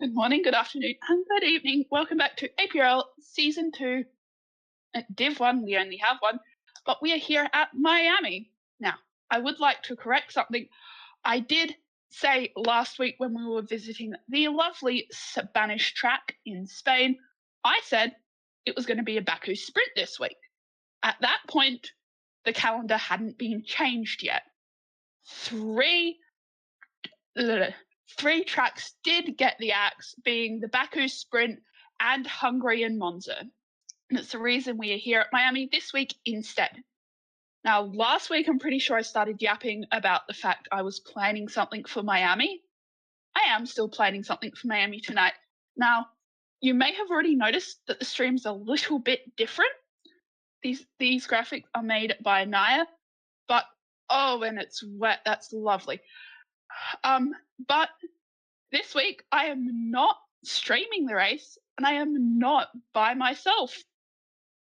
Good morning, good afternoon, and good evening. Welcome back to APRL Season 2, Div 1. We only have one, but we are here at Miami. Now, I would like to correct something. I did say last week when we were visiting the lovely Spanish track in Spain, I said it was going to be a Baku sprint this week. At that point, the calendar hadn't been changed yet. Three Three tracks did get the axe, being the Baku Sprint and Hungary and Monza. And it's the reason we are here at Miami this week instead. Now, last week, I'm pretty sure I started yapping about the fact I was planning something for Miami. I am still planning something for Miami tonight. Now, you may have already noticed that the stream's a little bit different. These graphics are made by Naya, but oh, when it's wet, that's lovely. But this week, I am not streaming the race, and I am not by myself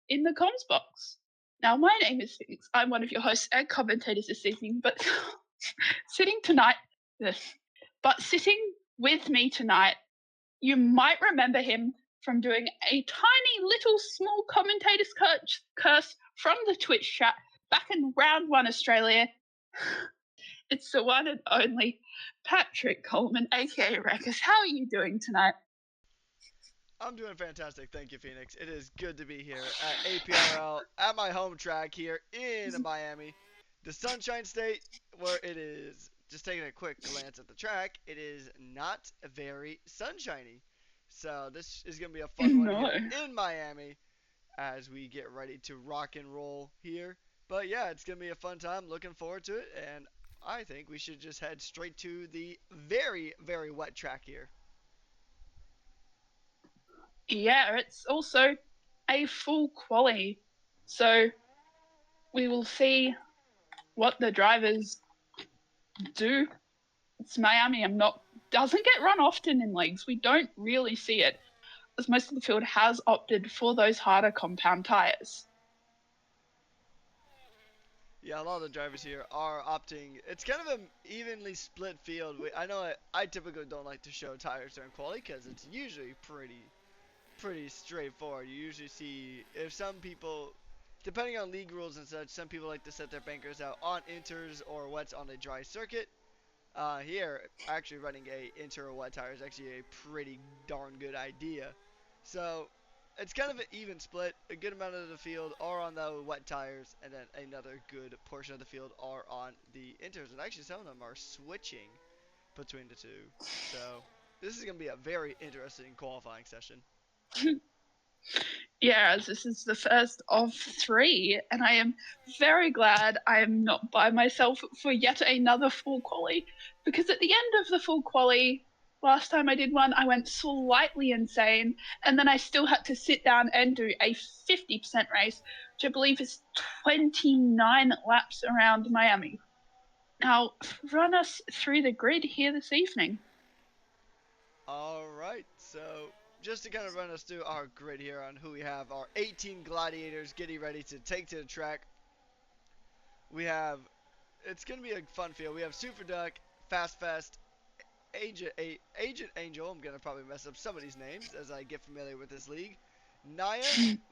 in the comms box. Now, my name is Phoenix. I'm one of your hosts and commentators this evening, but sitting with me tonight, you might remember him from doing a tiny little small commentator's curse from the Twitch chat back in round 1 Australia. It's the one and only Patrick Coleman, aka Rekus. How are you doing tonight? I'm doing fantastic, thank you, Phoenix. It is good to be here at APRL at my home track here in Miami, the Sunshine State, where it is. Just taking a quick glance at the track, it is not very sunshiny. So this is gonna be a fun one No. here in Miami as we get ready to rock and roll here. But yeah, it's gonna be a fun time. Looking forward to it, and I think we should just head straight to the very, very wet track here. Yeah, it's also a full quali. So we will see what the drivers do. It's Miami. Doesn't get run often in leagues. We don't really see it, as most of the field has opted for those harder compound tires. Yeah, a lot of the drivers here are opting. It's kind of an evenly split field. I know I typically don't like to show tires during quali because it's usually pretty straightforward. You usually see if some people, depending on league rules and such, some people like to set their bankers out on inters or wets on a dry circuit. Here, actually running a inter or wet tire is actually a pretty darn good idea. So it's kind of an even split. A good amount of the field are on the wet tires, and then another good portion of the field are on the inters. And actually, some of them are switching between the two. So this is going to be a very interesting qualifying session. Yeah, as this is the first of 3, and I am very glad I am not by myself for yet another full quali, because at the end of the full quali, last time I did one, I went slightly insane, and then I still had to sit down and do a 50% race, which I believe is 29 laps around Miami. Now, run us through the grid here this evening. All right, so just to kind of run us through our grid here on who we have, our 18 gladiators getting ready to take to the track. We have, it's going to be a fun field. We have Super Duck, Fast Fest, Agent Angel. I'm going to probably mess up some of these names as I get familiar with this league. Naya,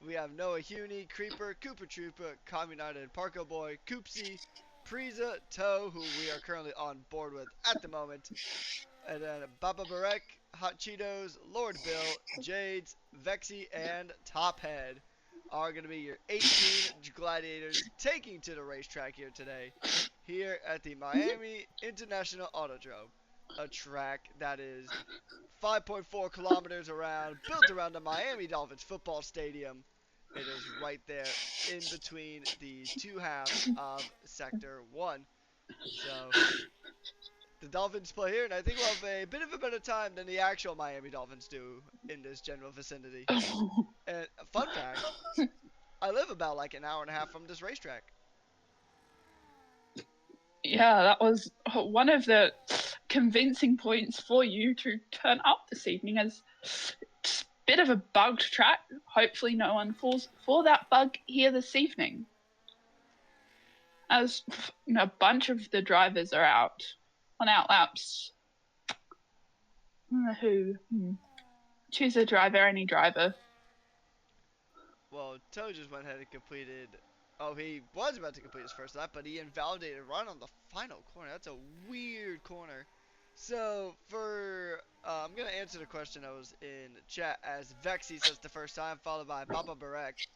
we have Noah Huni, Creeper, Cooper Trooper, Communited, Parko Boy, Koopsie, Priza, Toe, who we are currently on board with at the moment. And then Baba Barek, Hot Cheetos, Lord Bill, Jades, Vexy, and Tophead are going to be your 18 gladiators taking to the racetrack here today, here at the Miami International Autodrome, a track that is 5.4 kilometers around, built around the Miami Dolphins football stadium. It is right there in between the two halves of Sector 1. So the Dolphins play here, and I think we'll have a bit of a better time than the actual Miami Dolphins do in this general vicinity. And a fun fact, I live about like an hour and a half from this racetrack. Yeah, that was one of the convincing points for you to turn up this evening, as it's a bit of a bugged track. Hopefully no one falls for that bug here this evening, as a bunch of the drivers are out on out laps. Who? Choose a driver, any driver. Well, Toe just went ahead and completed. Oh, he was about to complete his first lap, but he invalidated right on the final corner. That's a weird corner. So for I'm gonna answer the question that was in chat as Vexy says the first time, followed by Baba Barek.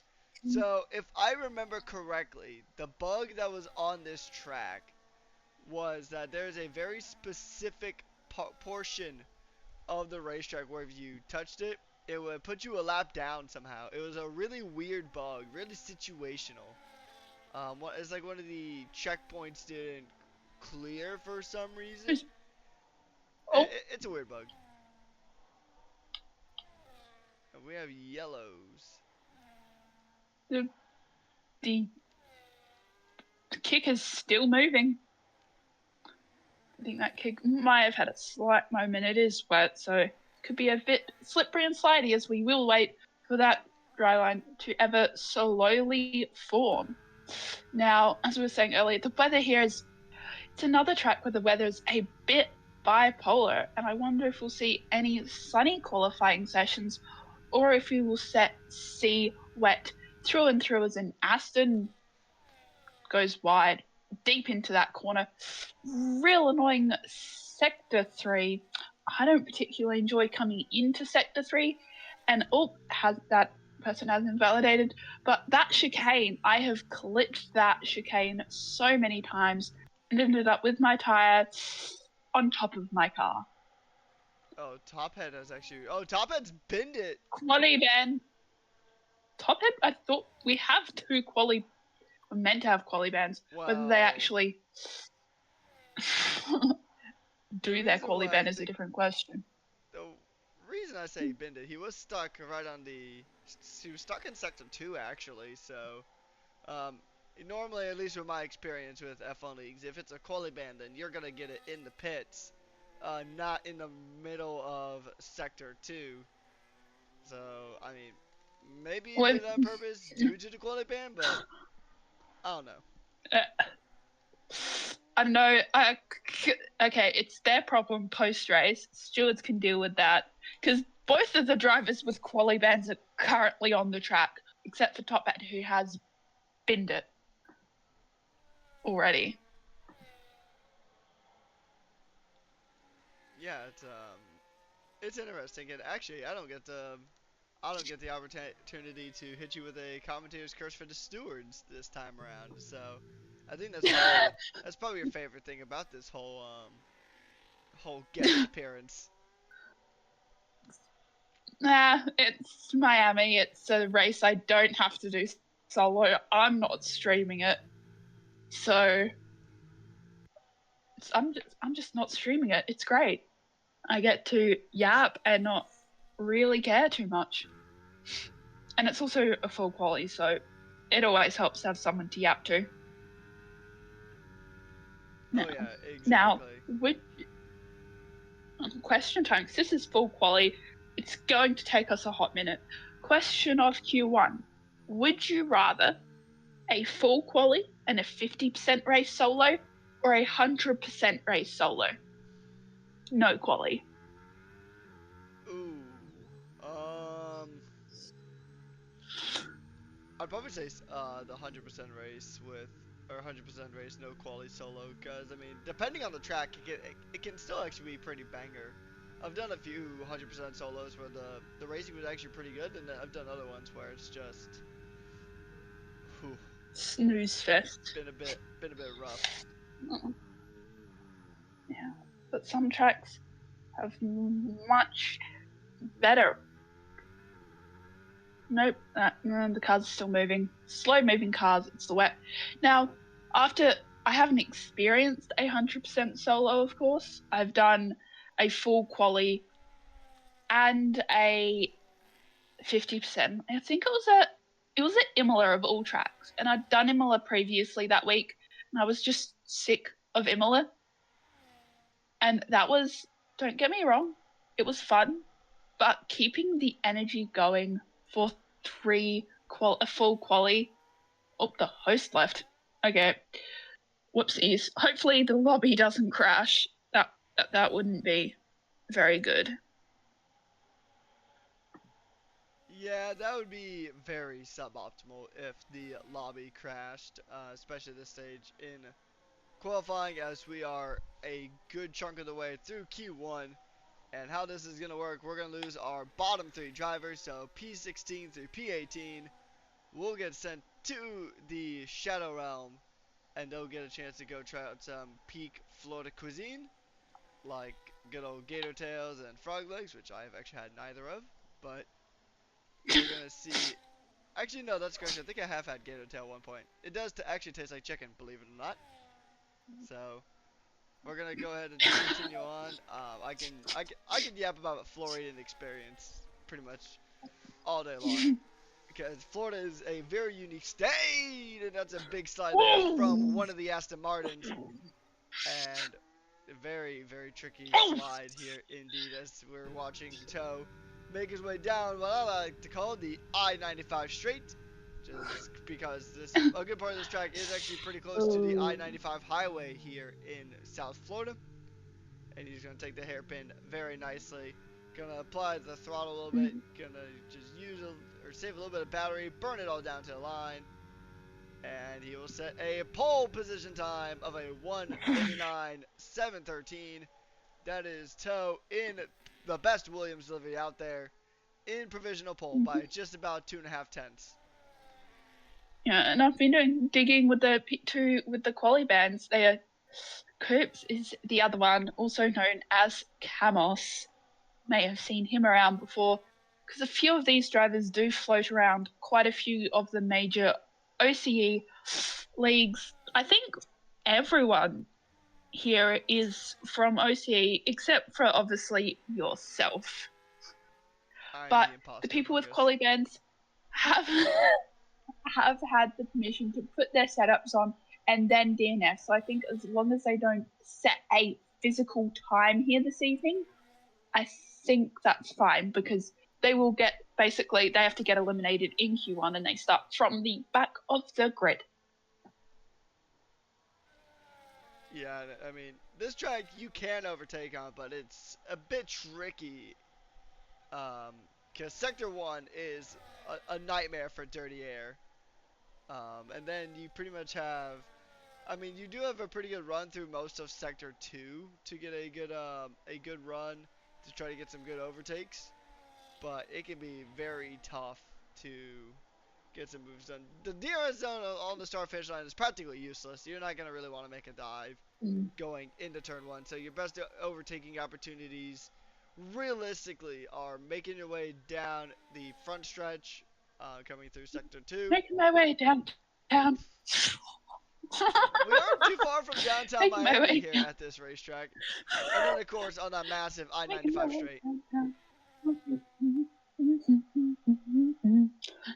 So if I remember correctly, the bug that was on this track was that there's a very specific portion of the racetrack where if you touched it, it would put you a lap down somehow. It was a really weird bug, really situational. It's like one of the checkpoints didn't clear for some reason. Oh, It's a weird bug. And we have yellows. the the kick is still moving. I think that kick might have had a slight moment. It is wet, so it could be a bit slippery and slidey as we will wait for that dry line to ever slowly form. Now, as we were saying earlier, the weather here is it's another track where the weather is a bit bipolar, and I wonder if we'll see any sunny qualifying sessions or if we will see wet through and through as an Aston goes wide deep into that corner. Real annoying sector 3. I don't particularly enjoy coming into sector 3, and has that person has invalidated, but that chicane, I have clipped that chicane so many times and ended up with my tire on top of my car. Oh, Tophead has actually. Oh, Tophead's binned it. Quali ban. Tophead, I thought we have two quali. We're meant to have quali bans. Well, Whether they actually do their quali ban is a different question. The reason I say he binned it, he was stuck right on the. He was stuck in sector 2 actually, so. Um, Normally, at least with my experience with F1 leagues, if it's a quali ban, then you're gonna get it in the pits, not in the middle of sector 2. So, I mean, maybe he did it on purpose due to the quali ban, but I don't know. I don't know. Okay, it's their problem post race. Stewards can deal with that because both of the drivers with quali bans are currently on the track, except for Top Hat, who has binned it already. Yeah, it's interesting, and actually, I don't get the opportunity to hit you with a commentator's curse for the stewards this time around. So, I think that's probably your favorite thing about this whole guest appearance. Nah, it's Miami. It's a race I don't have to do solo. I'm not streaming it, so I'm just not streaming it. It's great. I get to yap and not really care too much. And it's also a full quality, so it always helps to have someone to yap to. Now, oh yeah, exactly. Now, question time, because this is full quality, it's going to take us a hot minute. Question of Q1. Would you rather a full quali and a 50% race solo or a 100% race solo? No quali. Ooh. I'd probably say the 100% race with or 100% race no quality solo because I mean depending on the track it can still actually be pretty banger. I've done a few 100% solos where the racing was actually pretty good, and then I've done other ones where it's just whew, snooze fest. Been a bit rough. Yeah, but some tracks have much better. Nope, the cars are still moving. Slow moving cars, it's the wet. Now, after I haven't experienced a 100% solo, of course, I've done a full quali and a 50%. I think it was at Imola of all tracks, and I'd done Imola previously that week, and I was just sick of Imola. And that was, don't get me wrong, it was fun, but keeping the energy going for a full quali. Oh, the host left. Okay. Whoopsies. Hopefully the lobby doesn't crash. That wouldn't be very good. Yeah, that would be very suboptimal if the lobby crashed, especially this stage in qualifying, as we are a good chunk of the way through Q1. And how this is going to work, we're going to lose our bottom three drivers, so P16 through P18 will get sent to the Shadow Realm, and they'll get a chance to go try out some peak Florida cuisine, like good old gator tails and frog legs, which I have actually had neither of. But we're gonna see. Actually, no, that's correct. I think I have had gator tail at one point. It does actually taste like chicken, believe it or not. So we're gonna go ahead and continue on. I can yap about Florida experience pretty much all day long, because Florida is a very unique state, and that's a big slide there from one of the Aston Martins, and a very, very tricky slide here indeed, as we're watching Toe make his way down what I like to call the I-95 straight, just because this a good part of this track is actually pretty close to the I-95 highway here in South Florida, and he's gonna take the hairpin very nicely. Gonna apply the throttle a little bit. Gonna just use or save a little bit of battery, burn it all down to the line, and he will set a pole position time of a 1:59.713. That is Toe in the best Williams delivery out there in provisional pole by just about 2.5 tenths. Yeah, and I've been doing digging with the two with the quali bands. They are Coops is the other one, also known as Camos. May have seen him around before, because a few of these drivers do float around quite a few of the major OCE leagues. I think everyone here is from OCE except for obviously yourself. I'm But the the imposter people among with us. quali bands have have had the permission to put their setups on and then DNF. So I think as long as they don't set a physical time here this evening, I think that's fine, because they will get basically they have to get eliminated in Q1 and they start from the back of the grid. Yeah, I mean, this track you can overtake on, but it's a bit tricky. Because Sector 1 is a nightmare for dirty air. And then you pretty much have. I mean, you do have a pretty good run through most of Sector 2 to get a good run to try to get some good overtakes. But it can be very tough to get some moves done. The DRS zone on the start finish line is practically useless. You're not going to really want to make a dive Mm. going into turn 1. So your best overtaking opportunities realistically are making your way down the front stretch, coming through Sector 2. Making my way downtown. We aren't too far from downtown Making my Miami way here down. at this racetrack. And then, of course, on that massive I Making my 95 way straight. downtown.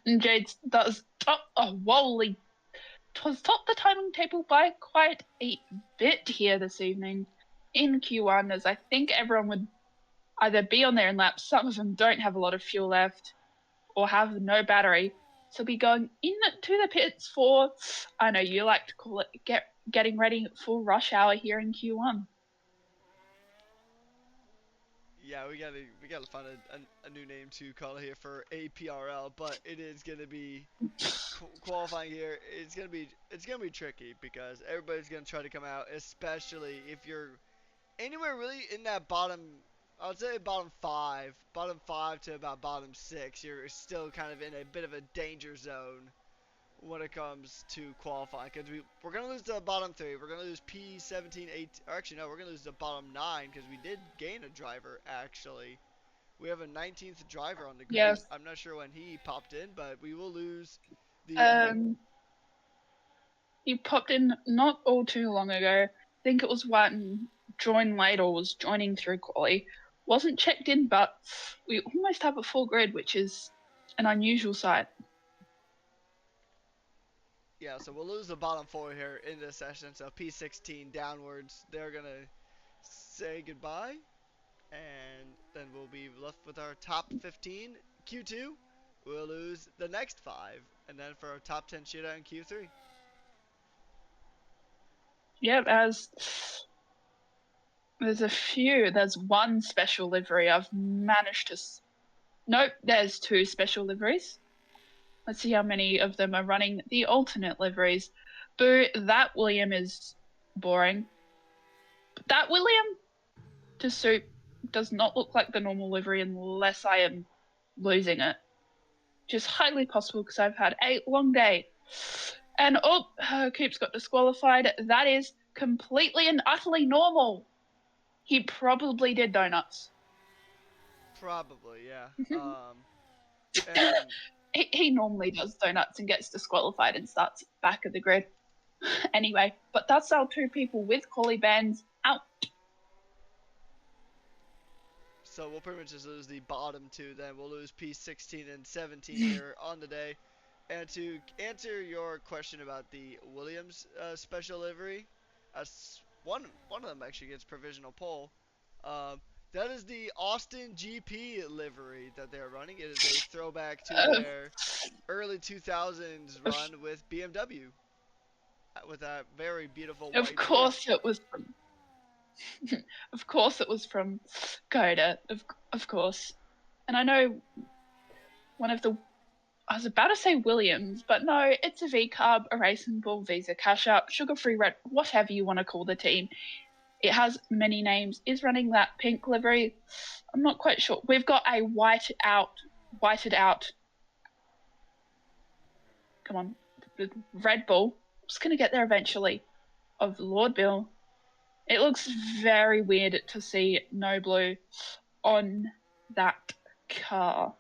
And Jade does top Wally has topped the timing table by quite a bit here this evening in Q1, as I think everyone would either be on their laps, some of them don't have a lot of fuel left, or have no battery. So be going into the pits for, I know you like to call it, getting ready for rush hour here in Q1. Yeah, we gotta find a new name to call it here for APRL, but it is gonna be qualifying here. It's gonna be tricky because everybody's gonna try to come out, especially if you're anywhere really in that bottom. I would say bottom five to about bottom six. You're still kind of in a bit of a danger zone when it comes to qualifying, because we're going to lose the bottom three. We're going to lose P17, 8, or actually, no, we're going to lose the bottom nine, because we did gain a driver, actually. We have a 19th driver on the grid. Yes. I'm not sure when he popped in, but we will lose the. Um, he popped in not all too long ago. I think it was one joined late or was joining through quali. Wasn't checked in, but we almost have a full grid, which is an unusual sight. Yeah, so we'll lose the bottom four here in this session. So P16 downwards, they're going to say goodbye. And then we'll be left with our top 15 Q2. We'll lose the next five. And then for our top 10 shootout in Q3. Yep, as There's a few. There's one special livery I've managed to. Nope, there's two special liveries. Let's see how many of them are running the alternate liveries. Boo, that William is boring. That William to suit does not look like the normal livery unless I am losing it. Which is highly possible because I've had a long day. And oh, Coops got disqualified. That is completely and utterly normal. He probably did donuts. Probably, yeah. And he normally does donuts and gets disqualified and starts back of the grid. Anyway, but that's our two people with collie bands out. so we'll pretty much just lose the bottom two then. We'll lose P16 and 17 here on the day. And to answer your question about the Williams special livery, one of them actually gets provisional pole. Um, that is the Austin GP livery that they're running. It is a throwback to Uh, their early 2000s run with BMW, with that very beautiful of white trim. course it was from. Of course it was from Coda. Of course, and I know one of the. I was about to say Williams, but no, it's a V Carb, a Racing Bull, Visa Cash Up, Sugar Free Red, whatever you want to call the team. It has many names. Is running that pink livery. I'm not quite sure. We've got a whited out. Come on, Red Bull. I'm just gonna get there eventually. Of Lord Bill. It looks very weird to see no blue on that car.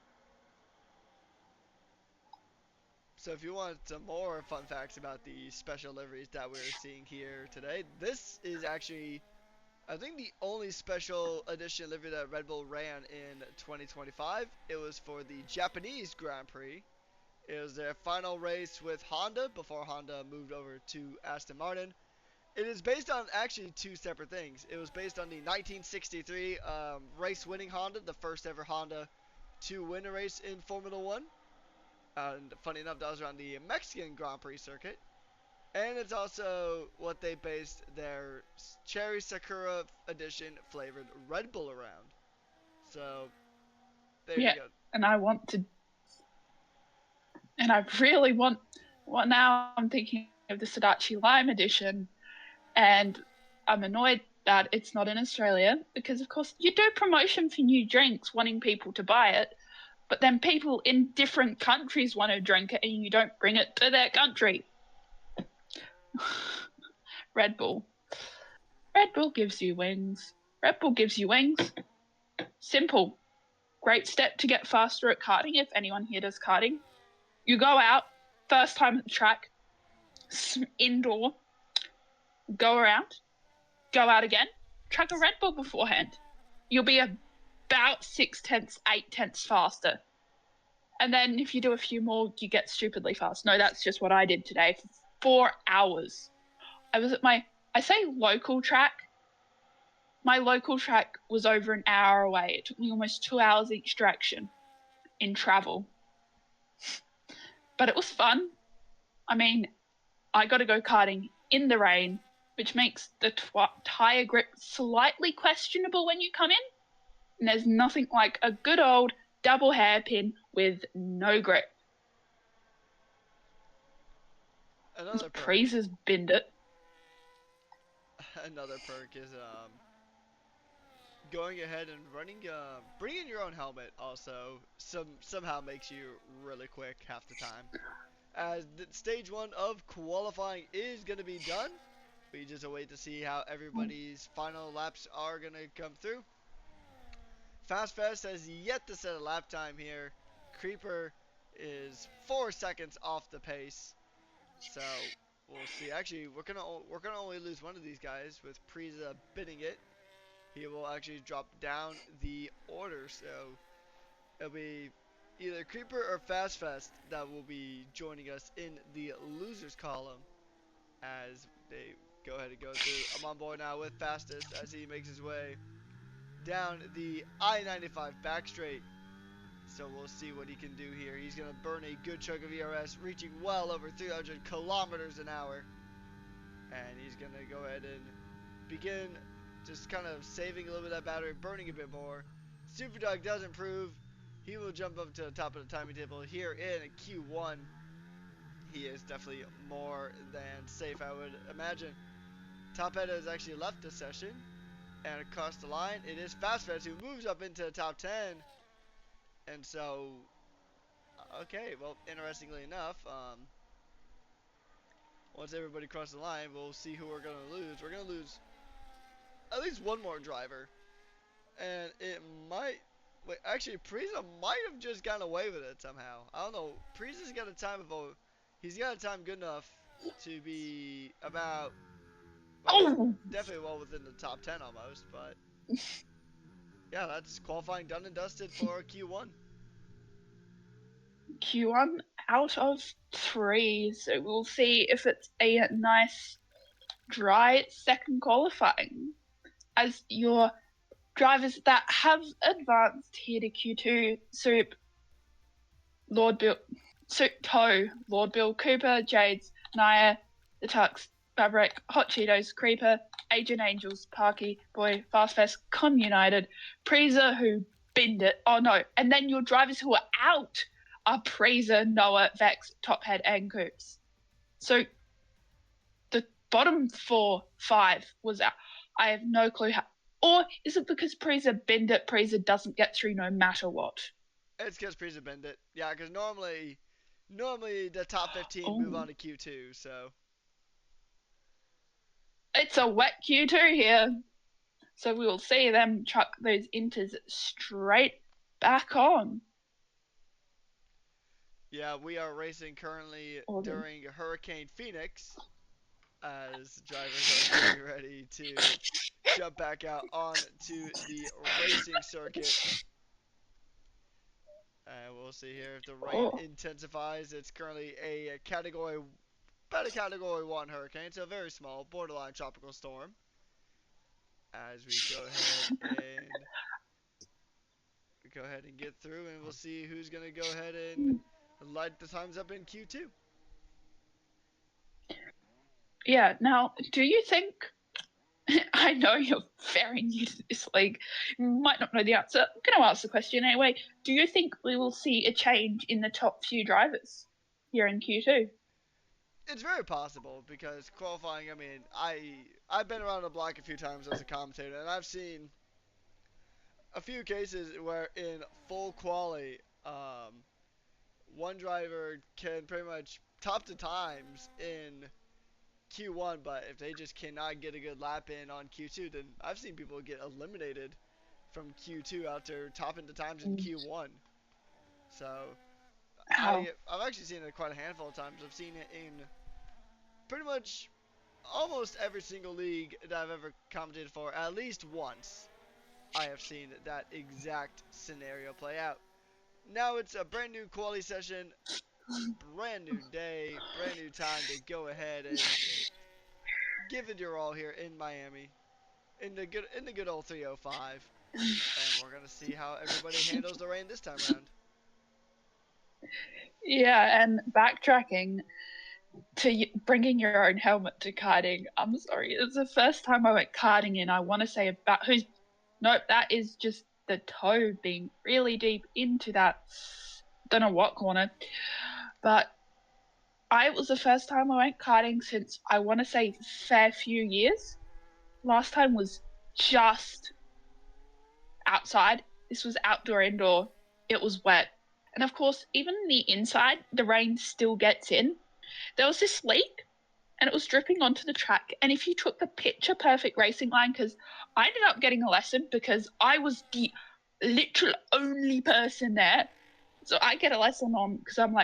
So if you want some more fun facts about the special liveries that we're seeing here today, this is actually, I think, the only special edition livery that Red Bull ran in 2025. It was for the Japanese Grand Prix. It was their final race with Honda before Honda moved over to Aston Martin. It is based on actually two separate things. It was based on the 1963 race-winning Honda, the first ever Honda to win a race in Formula One. And funny enough, that was around the Mexican Grand Prix circuit. And it's also what they based their Cherry Sakura edition flavored Red Bull around. So there you Yeah, go. and I want to, and I really want. Well, now I'm thinking of the Sadachi Lime edition, and I'm annoyed that it's not in Australia because, of course, you do promotion for new drinks, wanting people to buy it, but then people in different countries want to drink it, and you don't bring it to their country. Red Bull. Red Bull gives you wings. Red Bull gives you wings. Simple. Great step to get faster at karting if anyone here does karting. You go out, first time at the track, indoor, go around, go out again, track a Red Bull beforehand. You'll be about 6/10, 8/10 faster. And then if you do a few more, you get stupidly fast. No, that's just what I did today for 4 hours. I was at I say local track. My local track was over an hour away. It took me almost 2 hours each direction in travel. But it was fun. I mean, I got to go karting in the rain, which makes the tyre grip slightly questionable when you come in. And there's nothing like a good old double hairpin with no grip. Another perk. Prees has binned it. Another perk is going ahead and running. Bringing your own helmet also somehow makes you really quick half the time. As stage one of qualifying is going to be done. We just await to see how everybody's final laps are going to come through. Fast Fest has yet to set a lap time here. Creeper is 4 seconds off the pace. So we'll see. Actually, we're gonna only lose one of these guys with Priza bidding it. He will actually drop down the order. So it'll be either Creeper or Fast Fest that will be joining us in the losers column as they go ahead and go through. I'm on board now with Fastest as he makes his way down the I-95 back straight. So we'll see what he can do here. He's going to burn a good chunk of ERS, reaching well over 300 kilometers an hour. And he's going to go ahead and begin just kind of saving a little bit of that battery, burning a bit more. Superdog does improve. He will jump up to the top of the timing table here in Q1. He is definitely more than safe, I would imagine. Top Head has actually left the session, and across the line, it is Fast Feds who moves up into the top 10. And so, okay, well, interestingly enough, once everybody crosses the line, we'll see who we're going to lose. We're going to lose at least one more driver. And it might... Wait, actually, Priza might have just gotten away with it somehow. I don't know. Priza's got a time of... He's got a time good enough to be about... Well, Oh, definitely well within the top 10 almost, but... Yeah, that's qualifying done and dusted for Q1. Q1 out of 3. So we'll see if it's a nice dry second qualifying. As your drivers that have advanced here to Q2, Soup, Lord Bill, Soup Toe, Lord Bill, Cooper, Jades, Naya, the Tux, Fabric, Hot Cheetos, Creeper, Agent Angels, Parky, Boy, Fast Fest, Com United, Preezer, who binned it. Oh no. And then your drivers who are out are Preezer, Noah, Vex, Tophead, and Coops. So the bottom 4, 5 was out. I have no clue how. Or is it because Preezer binned it, Preezer doesn't get through no matter what? It's because Priza bend it. Yeah, because normally the top 15 move on to Q2, so. It's a wet Q2 here. So we will see them chuck those inters straight back on. Yeah, we are racing currently during Hurricane Phoenix as drivers are getting ready to jump back out onto the racing circuit. And we'll see here if the rain intensifies. It's currently about a category 1 hurricane, so very small, borderline tropical storm. As we go ahead and get through, and we'll see who's gonna go ahead and light the times up in Q2. Yeah, now, do you think, I know you're very new to this league, you might not know the answer, I'm going to ask the question anyway, do you think we will see a change in the top few drivers here in Q2? It's very possible, because qualifying, I mean, I've been around the block a few times as a commentator, and I've seen a few cases where in full quali, one driver can pretty much top the times in Q1, but if they just cannot get a good lap in on Q2, then I've seen people get eliminated from Q2 after topping the times in Q1. So I've actually seen it quite a handful of times. I've seen it in pretty much almost every single league that I've ever commentated for. At least once I have seen that exact scenario play out. Now it's a brand new quality session, brand new day, brand new time to go ahead and give it your all here in Miami, in the good old 305, and we're gonna see how everybody handles the rain this time around. Yeah, and backtracking to bringing your own helmet to karting. I'm sorry, it's the first time I went karting in. I want to say about who's. Nope, that is just the toe being really deep into that. Don't know what corner, but it was the first time I went karting since I want to say fair few years. Last time was just outside. This was outdoor, indoor. It was wet. And of course, even the inside, the rain still gets in. There was this leak and it was dripping onto the track. And if you took the picture perfect racing line, because I ended up getting a lesson because I was the literal only person there. So I get a lesson on because I'm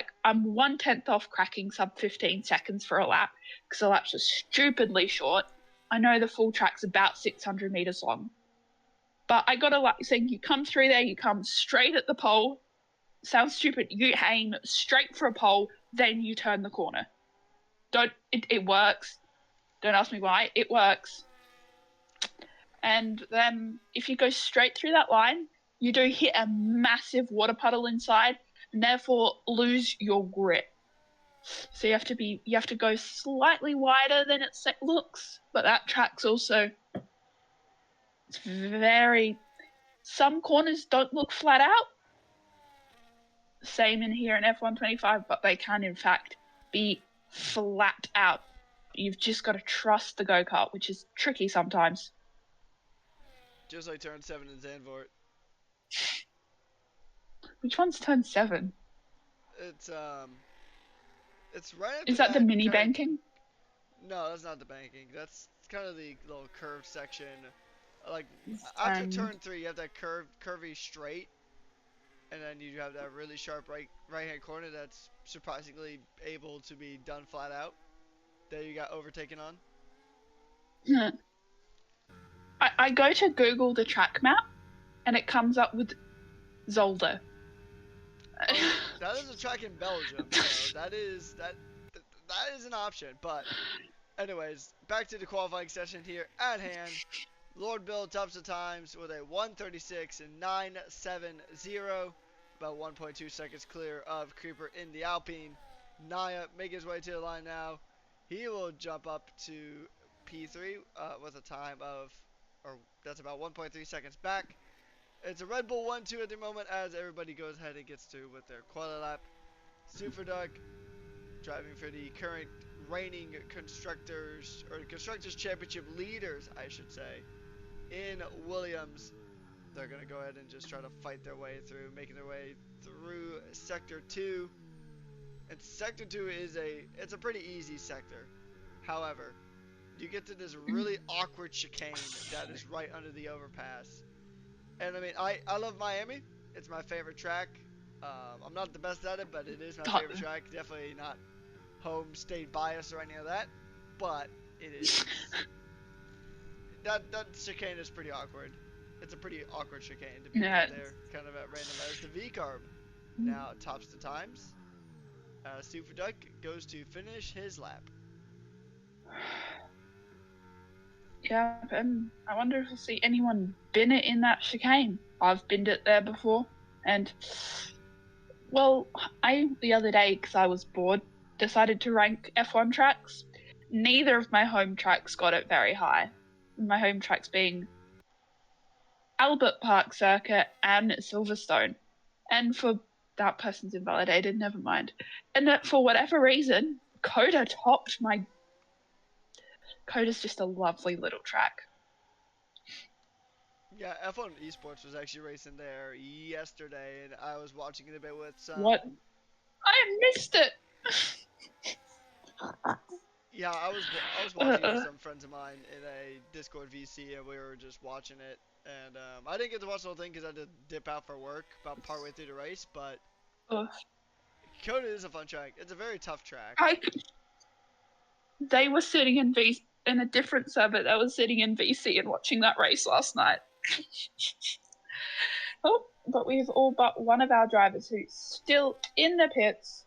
1/10 off cracking sub 15 seconds for a lap because the laps are stupidly short. I know the full track's about 600 meters long. But I got a saying you come through there, you come straight at the pole. Sounds stupid. You aim straight for a pole, then you turn the corner. It works. Don't ask me why. It works. And then if you go straight through that line, you do hit a massive water puddle inside and therefore lose your grip. So you have to go slightly wider than it looks, but that track's also It's very. Some corners don't look flat out. Same in here in F125, but they can in fact be flat out. You've just got to trust the go-kart, which is tricky sometimes. Just like turn 7 in Zandvoort. Which one's turn 7? It's it's right after Is that the that mini kind of. banking? No, that's not the banking. That's kind of the little curved section. Like after And turn 3, you have that curvy straight, and then you have that really sharp right hand corner that's surprisingly able to be done flat out. That you got overtaken on. I go to Google the track map, and it comes up with Zolder. I mean, that is a track in Belgium, so that is an option. But anyways, back to the qualifying session here at hand. Lord Bill tops the times with a 1:36 and 9.70, about 1.2 seconds clear of Creeper in the Alpine. Naya making his way to the line now. He will jump up to P3 with a time of, or that's about 1.3 seconds back. It's a Red Bull 1-2 at the moment as everybody goes ahead and gets through with their quali lap. Superduck driving for the current reigning constructors championship leaders, I should say, in Williams. They're going to go ahead and just try to fight their way through, making their way through Sector 2. And Sector 2 it's a pretty easy sector. However, you get to this really awkward chicane that is right under the overpass. And I mean, I love Miami. It's my favorite track. I'm not the best at it, but it is my favorite track. Definitely not home state bias or any of that. But it is. That chicane is pretty awkward. It's a pretty awkward chicane to be right there, kind of at random as the V-carb now tops the times. Superduck goes to finish his lap. Yeah, and I wonder if we'll see anyone bin it in that chicane. I've binned it there before, and well, the other day, because I was bored, decided to rank F1 tracks. Neither of my home tracks got it very high. My home tracks being Albert Park Circuit and Silverstone. And for that person's invalidated, never mind. And that for whatever reason, Coda topped my. Coda's just a lovely little track. Yeah, F1 Esports was actually racing there yesterday, and I was watching it a bit with some. What? I missed it! Yeah, I was watching with some friends of mine in a Discord VC, and we were just watching it. And I didn't get to watch the whole thing because I had to dip out for work about partway through the race. But Coda is a fun track. It's a very tough track. They were sitting in a different server. They were sitting in VC and watching that race last night. Oh, but we've all but one of our drivers who's still in the pits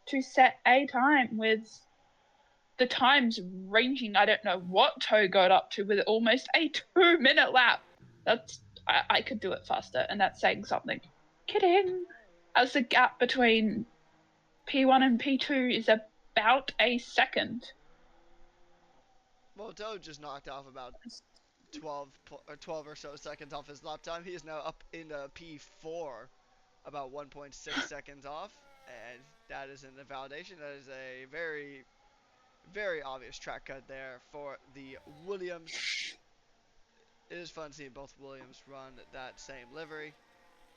to set a time with the times ranging. I don't know what Toe got up to with almost a 2-minute lap. I could do it faster, and that's saying something. Kidding. As the gap between P1 and P2 is about a second. Well, Toe just knocked off about 12 or so seconds off his lap time. He is now up in P4, about 1.6 seconds off, and that is in the validation. That is a very, very obvious track cut there for the Williams. It is fun seeing both Williams run that same livery.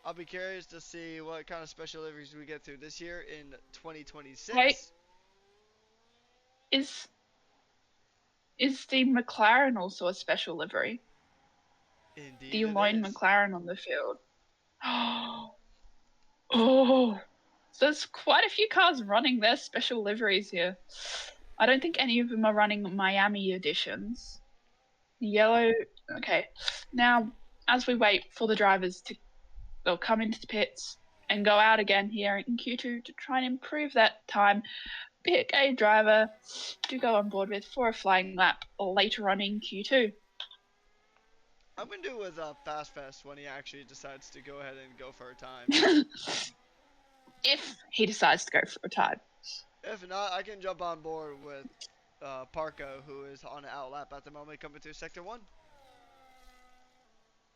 I'll be curious to see what kind of special liveries we get through this year in 2026. Wait, is the McLaren also a special livery? Indeed, the lone McLaren on the field. Oh, so there's quite a few cars running their special liveries here. I don't think any of them are running Miami editions. Yellow. Okay. Now, as we wait for the drivers to come into the pits and go out again here in Q2 to try and improve that time, pick a driver to go on board with for a flying lap later on in Q2. I'm going to do with Fast Fest when he actually decides to go ahead and go for a time. If he decides to go for a time. If not, I can jump on board with Parko, who is on an outlap at the moment coming through Sector 1.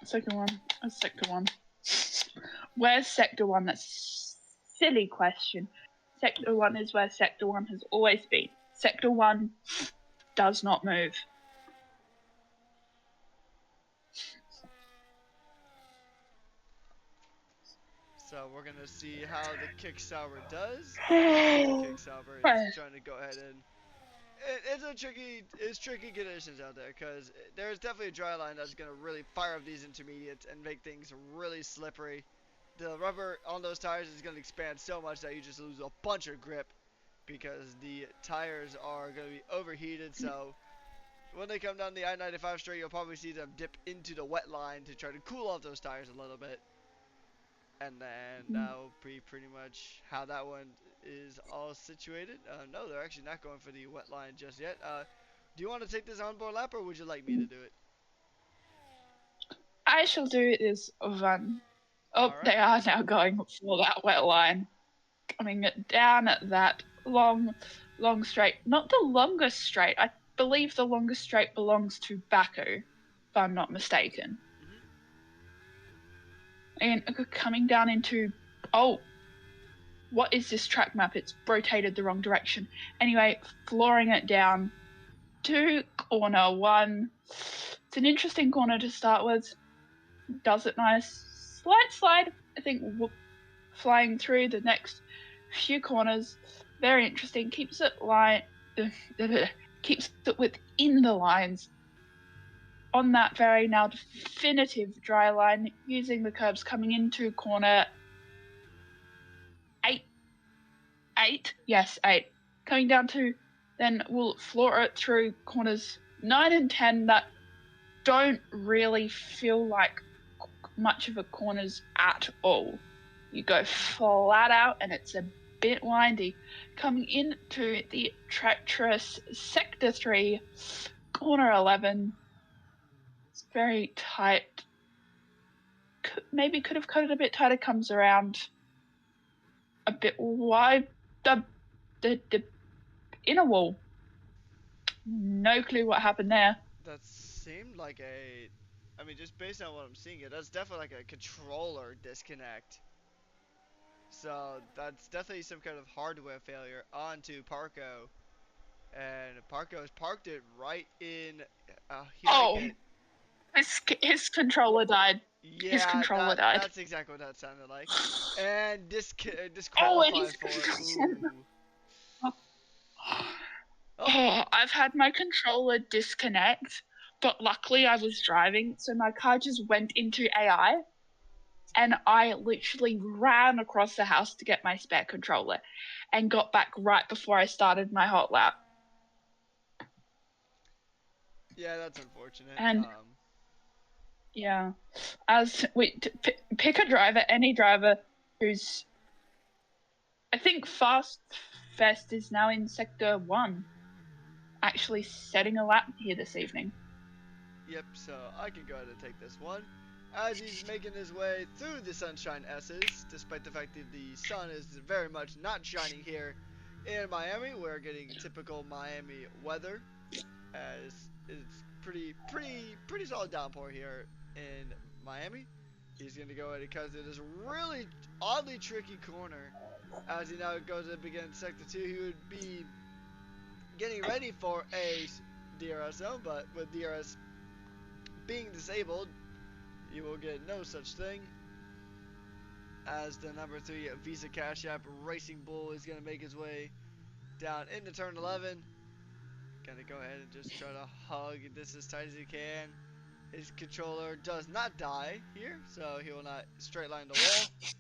Sector 1. Where's Sector 1? Where's Sector 1? That's a silly question. Sector 1 is where Sector 1 has always been. Sector 1 does not move. So we're gonna see how the kick sour does. The kick sour is trying to go ahead and it's tricky conditions out there because there's definitely a dry line that's gonna really fire up these intermediates and make things really slippery. The rubber on those tires is gonna expand so much that you just lose a bunch of grip because the tires are gonna be overheated. So when they come down the I-95 straight, you'll probably see them dip into the wet line to try to cool off those tires a little bit. And then that'll be pretty much how that one is all situated. No, they're actually not going for the wet line just yet. Do you want to take this onboard lap, or would you like me to do it? I shall do this one. Oh, All they right. are now going for that wet line. Coming down at that long straight. Not the longest straight. I believe the longest straight belongs to Baku, if I'm not mistaken. And coming down into, oh, what is this track map? It's rotated the wrong direction. Anyway, flooring it down to corner 1. It's an interesting corner to start with. Does it nice. Slight slide, I think, flying through the next few corners. Very interesting. Keeps it keeps it within the lines on that very now definitive dry line, using the curbs coming into corner 8. Yes, 8. Coming down to, then we'll floor it through corners 9 and 10 that don't really feel like much of a corners at all. You go flat out and it's a bit windy. Coming into the treacherous Sector 3, corner 11. It's very tight. Maybe could have cut it a bit tighter. Comes around a bit wide. The inner wall. No clue what happened there. That seemed like a. I mean, just based on what I'm seeing, it that's definitely like a controller disconnect. So that's definitely some kind of hardware failure onto Parko, and Parko has parked it right in. He might Oh, get. his controller died. His Yeah, controller died. that's exactly what that sounded like, and Oh, and disqualified his for. controller. Ooh. Oh, Oh, I've had my controller disconnect, but luckily I was driving, so my car just went into AI, and I literally ran across the house to get my spare controller and got back right before I started my hot lap. yeah, that's unfortunate. And yeah, as we pick a driver, any driver who's, I think Fast Fest is now in Sector 1, actually setting a lap here this evening. Yep, so I can go ahead and take this one. As he's making his way through the Sunshine S's, despite the fact that the sun is very much not shining here in Miami, we're getting typical Miami weather, as it's pretty solid downpour here in Miami. He's gonna go ahead and cut through this really oddly tricky corner. As he now goes to begin sector 2, he would be getting ready for a DRS zone, but with DRS being disabled, you will get no such thing. As the number 3 Visa Cash App Racing Bull is going to make his way down into turn 11. Gonna go ahead and just try to hug this as tight as he can. His controller does not die here, so he will not straight line the wall.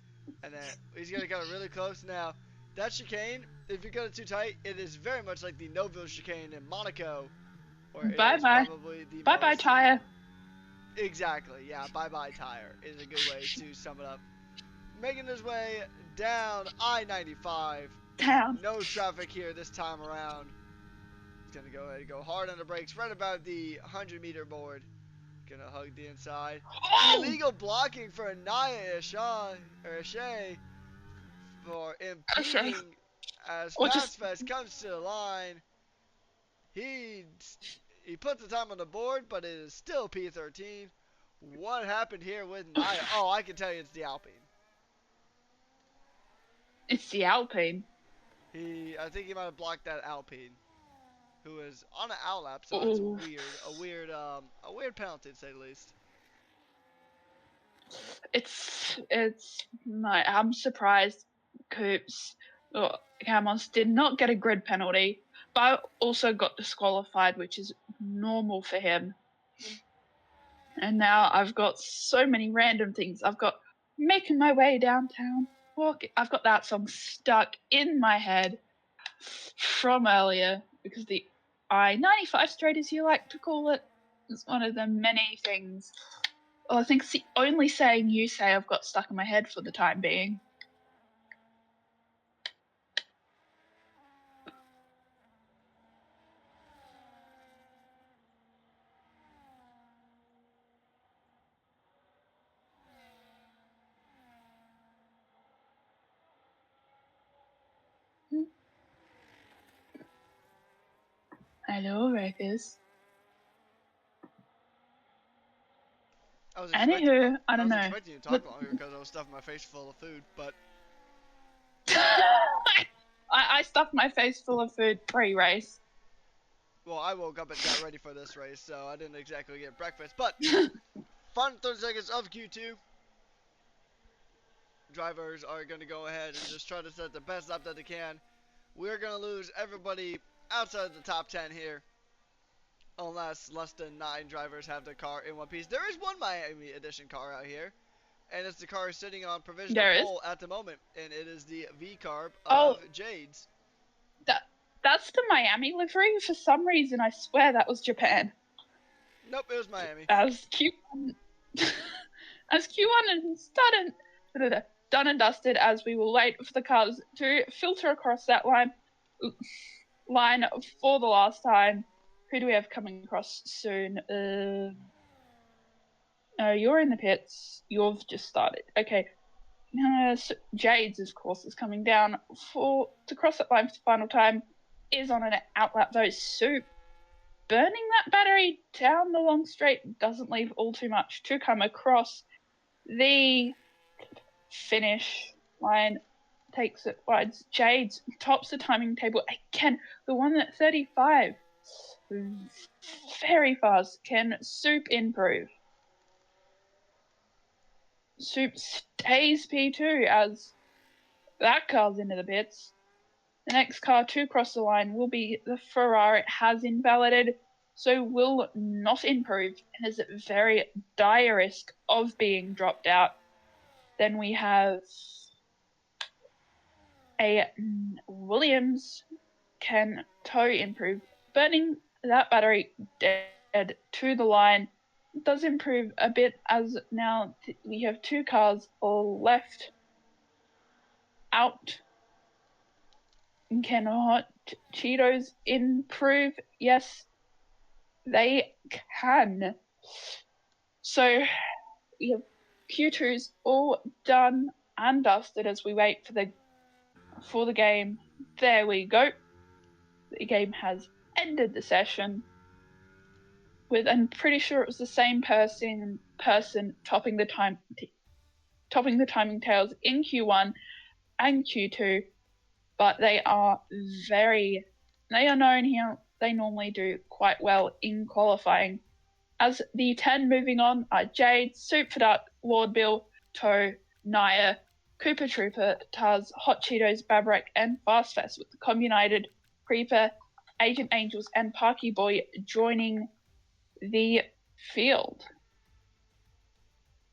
And then he's gonna go really close. Now, that chicane, if you go too tight, it is very much like the Noville chicane in Monaco, where it Bye is bye. probably the Bye bye, most. tire. Exactly, yeah, bye bye tire is a good way to sum it up. Making his way down I-95. Down. No traffic here this time around. He's gonna go ahead and go hard on the brakes right about the 100-meter board. Gonna hug the inside. Oh! Illegal blocking for Naya Ishay for impeding as Fast Fest comes to the line. He put the time on the board, but it is still P13. What happened here with Naya? Oh, I can tell you it's the Alpine. It's the Alpine. I think he might have blocked that Alpine, who is on an outlap. So it's Ooh, a weird penalty to say the least. I'm surprised Coops or Camus did not get a grid penalty, but also got disqualified, which is normal for him. And now I've got so many random things. I've got making my way downtown, walking. I've got that song stuck in my head from earlier because the I-95 straight, as you like to call it, is one of the many things. Well, I think it's the only saying you say I've got stuck in my head for the time being. Hello, Rakus. Anywho, I I don't was know. expecting you to talk But longer because I was stuffing my face full of food. But I stuffed my face full of food pre-race. well, I woke up and got ready for this race, so I didn't exactly get breakfast. But fun 30 seconds of Q2. Drivers are going to go ahead and just try to set the best up that they can. We're going to lose everybody outside the top 10 here, unless less than 9 drivers have their car in one piece. There is one Miami Edition car out here, and it's the car sitting on provisional There is. pole at the moment, and it is the V carb Oh, of Jades. that that's the Miami livery. For some reason, I swear that was Japan. Nope, it was Miami. As Q1, as Q1 is done and dusted, as we will wait for the cars to filter across that line for the last time. Who do we have coming across soon? You're in the pits. You've just started. Okay. So Jades, of course, is coming down to cross that line for the final time. Is on an outlap though. Soup burning that battery down the long straight doesn't leave all too much to come across the finish line. Takes it wides. Jades tops the timing table again. The one at 35. Very fast. Can Soup improve? Soup stays P2 as that car's into the pits. The next car to cross the line will be the Ferrari. It has invalidated, so will not improve and is at very dire risk of being dropped out. Then we have a Williams can tow improve, burning that battery dead to the line. Does improve a bit as now we have 2 cars all left out. Can Hot Cheetos improve? Yes, they can. So we have Q2s all done and dusted as we wait for the game. There we go. The game has ended the session with, I'm pretty sure it was the same person topping the timing tails in Q1 and Q2, but they are known here. They normally do quite well in qualifying. As the 10 moving on are Jade, Soup for Duck, Lord Bill, Toe, Naya, Cooper Trooper, Taz, Hot Cheetos, Babrek, and Fast Fest, with the Communited, Creeper, Agent Angels, and Parky Boy joining the field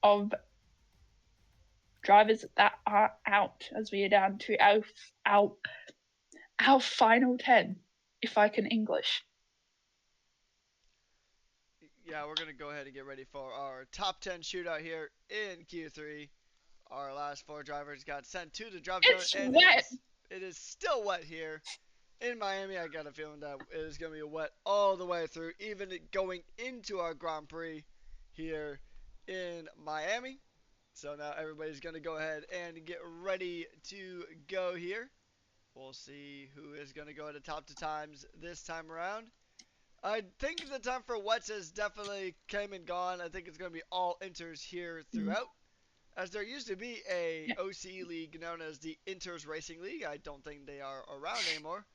of drivers that are out as we are down to our, our final 10, if I can English. Yeah, we're going to go ahead and get ready for our top 10 shootout here in Q3. Our last 4 drivers got sent to the drop zone, It's and wet. it is still wet here in Miami. I got a feeling that it is going to be wet all the way through, even going into our Grand Prix here in Miami. So now everybody's going to go ahead and get ready to go here. We'll see who is going to go at the top 2 times this time around. I think the time for wets has definitely came and gone. I think it's going to be all inters here Mm, throughout. As there used to be a yeah. OCE league known as the Inters Racing League. I don't think they are around anymore.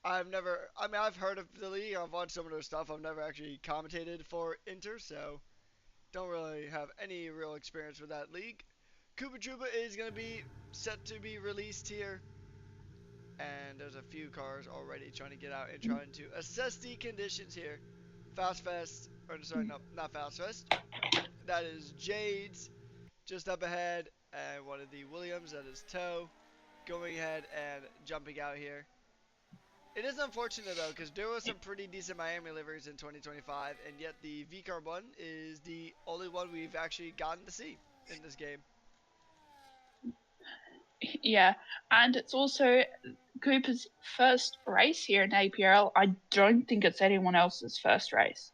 I've heard of the league. I've watched some of their stuff. I've never actually commentated for Inter, so don't really have any real experience with that league. Koopa Troopa is going to be set to be released here, and there's a few cars already trying to get out and Mm, trying to assess the conditions here. Fast Fest, or sorry, mm, no, not Fast Fest. That is Jade's just up ahead, and one of the Williams, that is Toe, going ahead and jumping out here. It is unfortunate though, because there was some pretty decent Miami liveries in 2025, and yet the VCAR one is the only one we've actually gotten to see in this game. yeah, and it's also Cooper's first race here in APRL. I don't think it's anyone else's first race.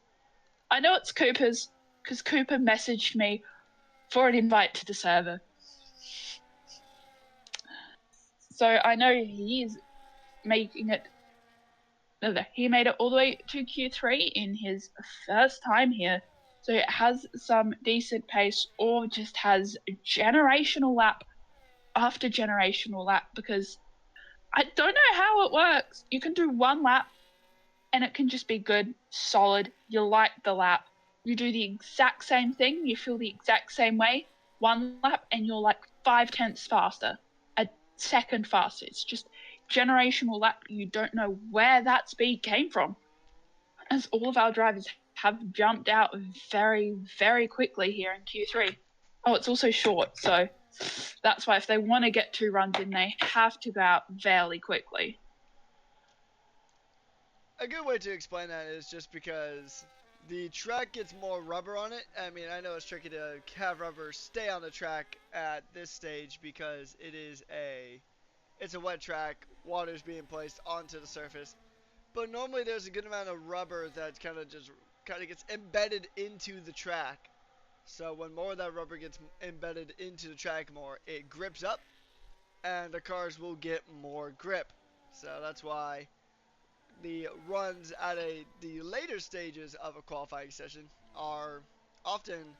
I know it's Cooper's because Cooper messaged me for an invite to the server. So I know he's making it. He made it all the way to Q3 in his first time here. So it has some decent pace, or just has generational lap after generational lap, because I don't know how it works. You can do one lap and it can just be good, solid. You like the lap. You do the exact same thing, you feel the exact same way, one lap, and you're like 5/10 faster, a second faster. It's just generational lap. You don't know where that speed came from, as all of our drivers have jumped out very, very quickly here in Q3. Oh, it's also short, so that's why if they want to get 2 runs in, they have to go out fairly quickly. A good way to explain that is just because the track gets more rubber on it. I mean, I know it's tricky to have rubber stay on the track at this stage because it's a wet track, water's being placed onto the surface. But normally there's a good amount of rubber that kind of gets embedded into the track. So when more of that rubber gets embedded into the track more, it grips up and the cars will get more grip. So that's why the runs at the later stages of a qualifying session are often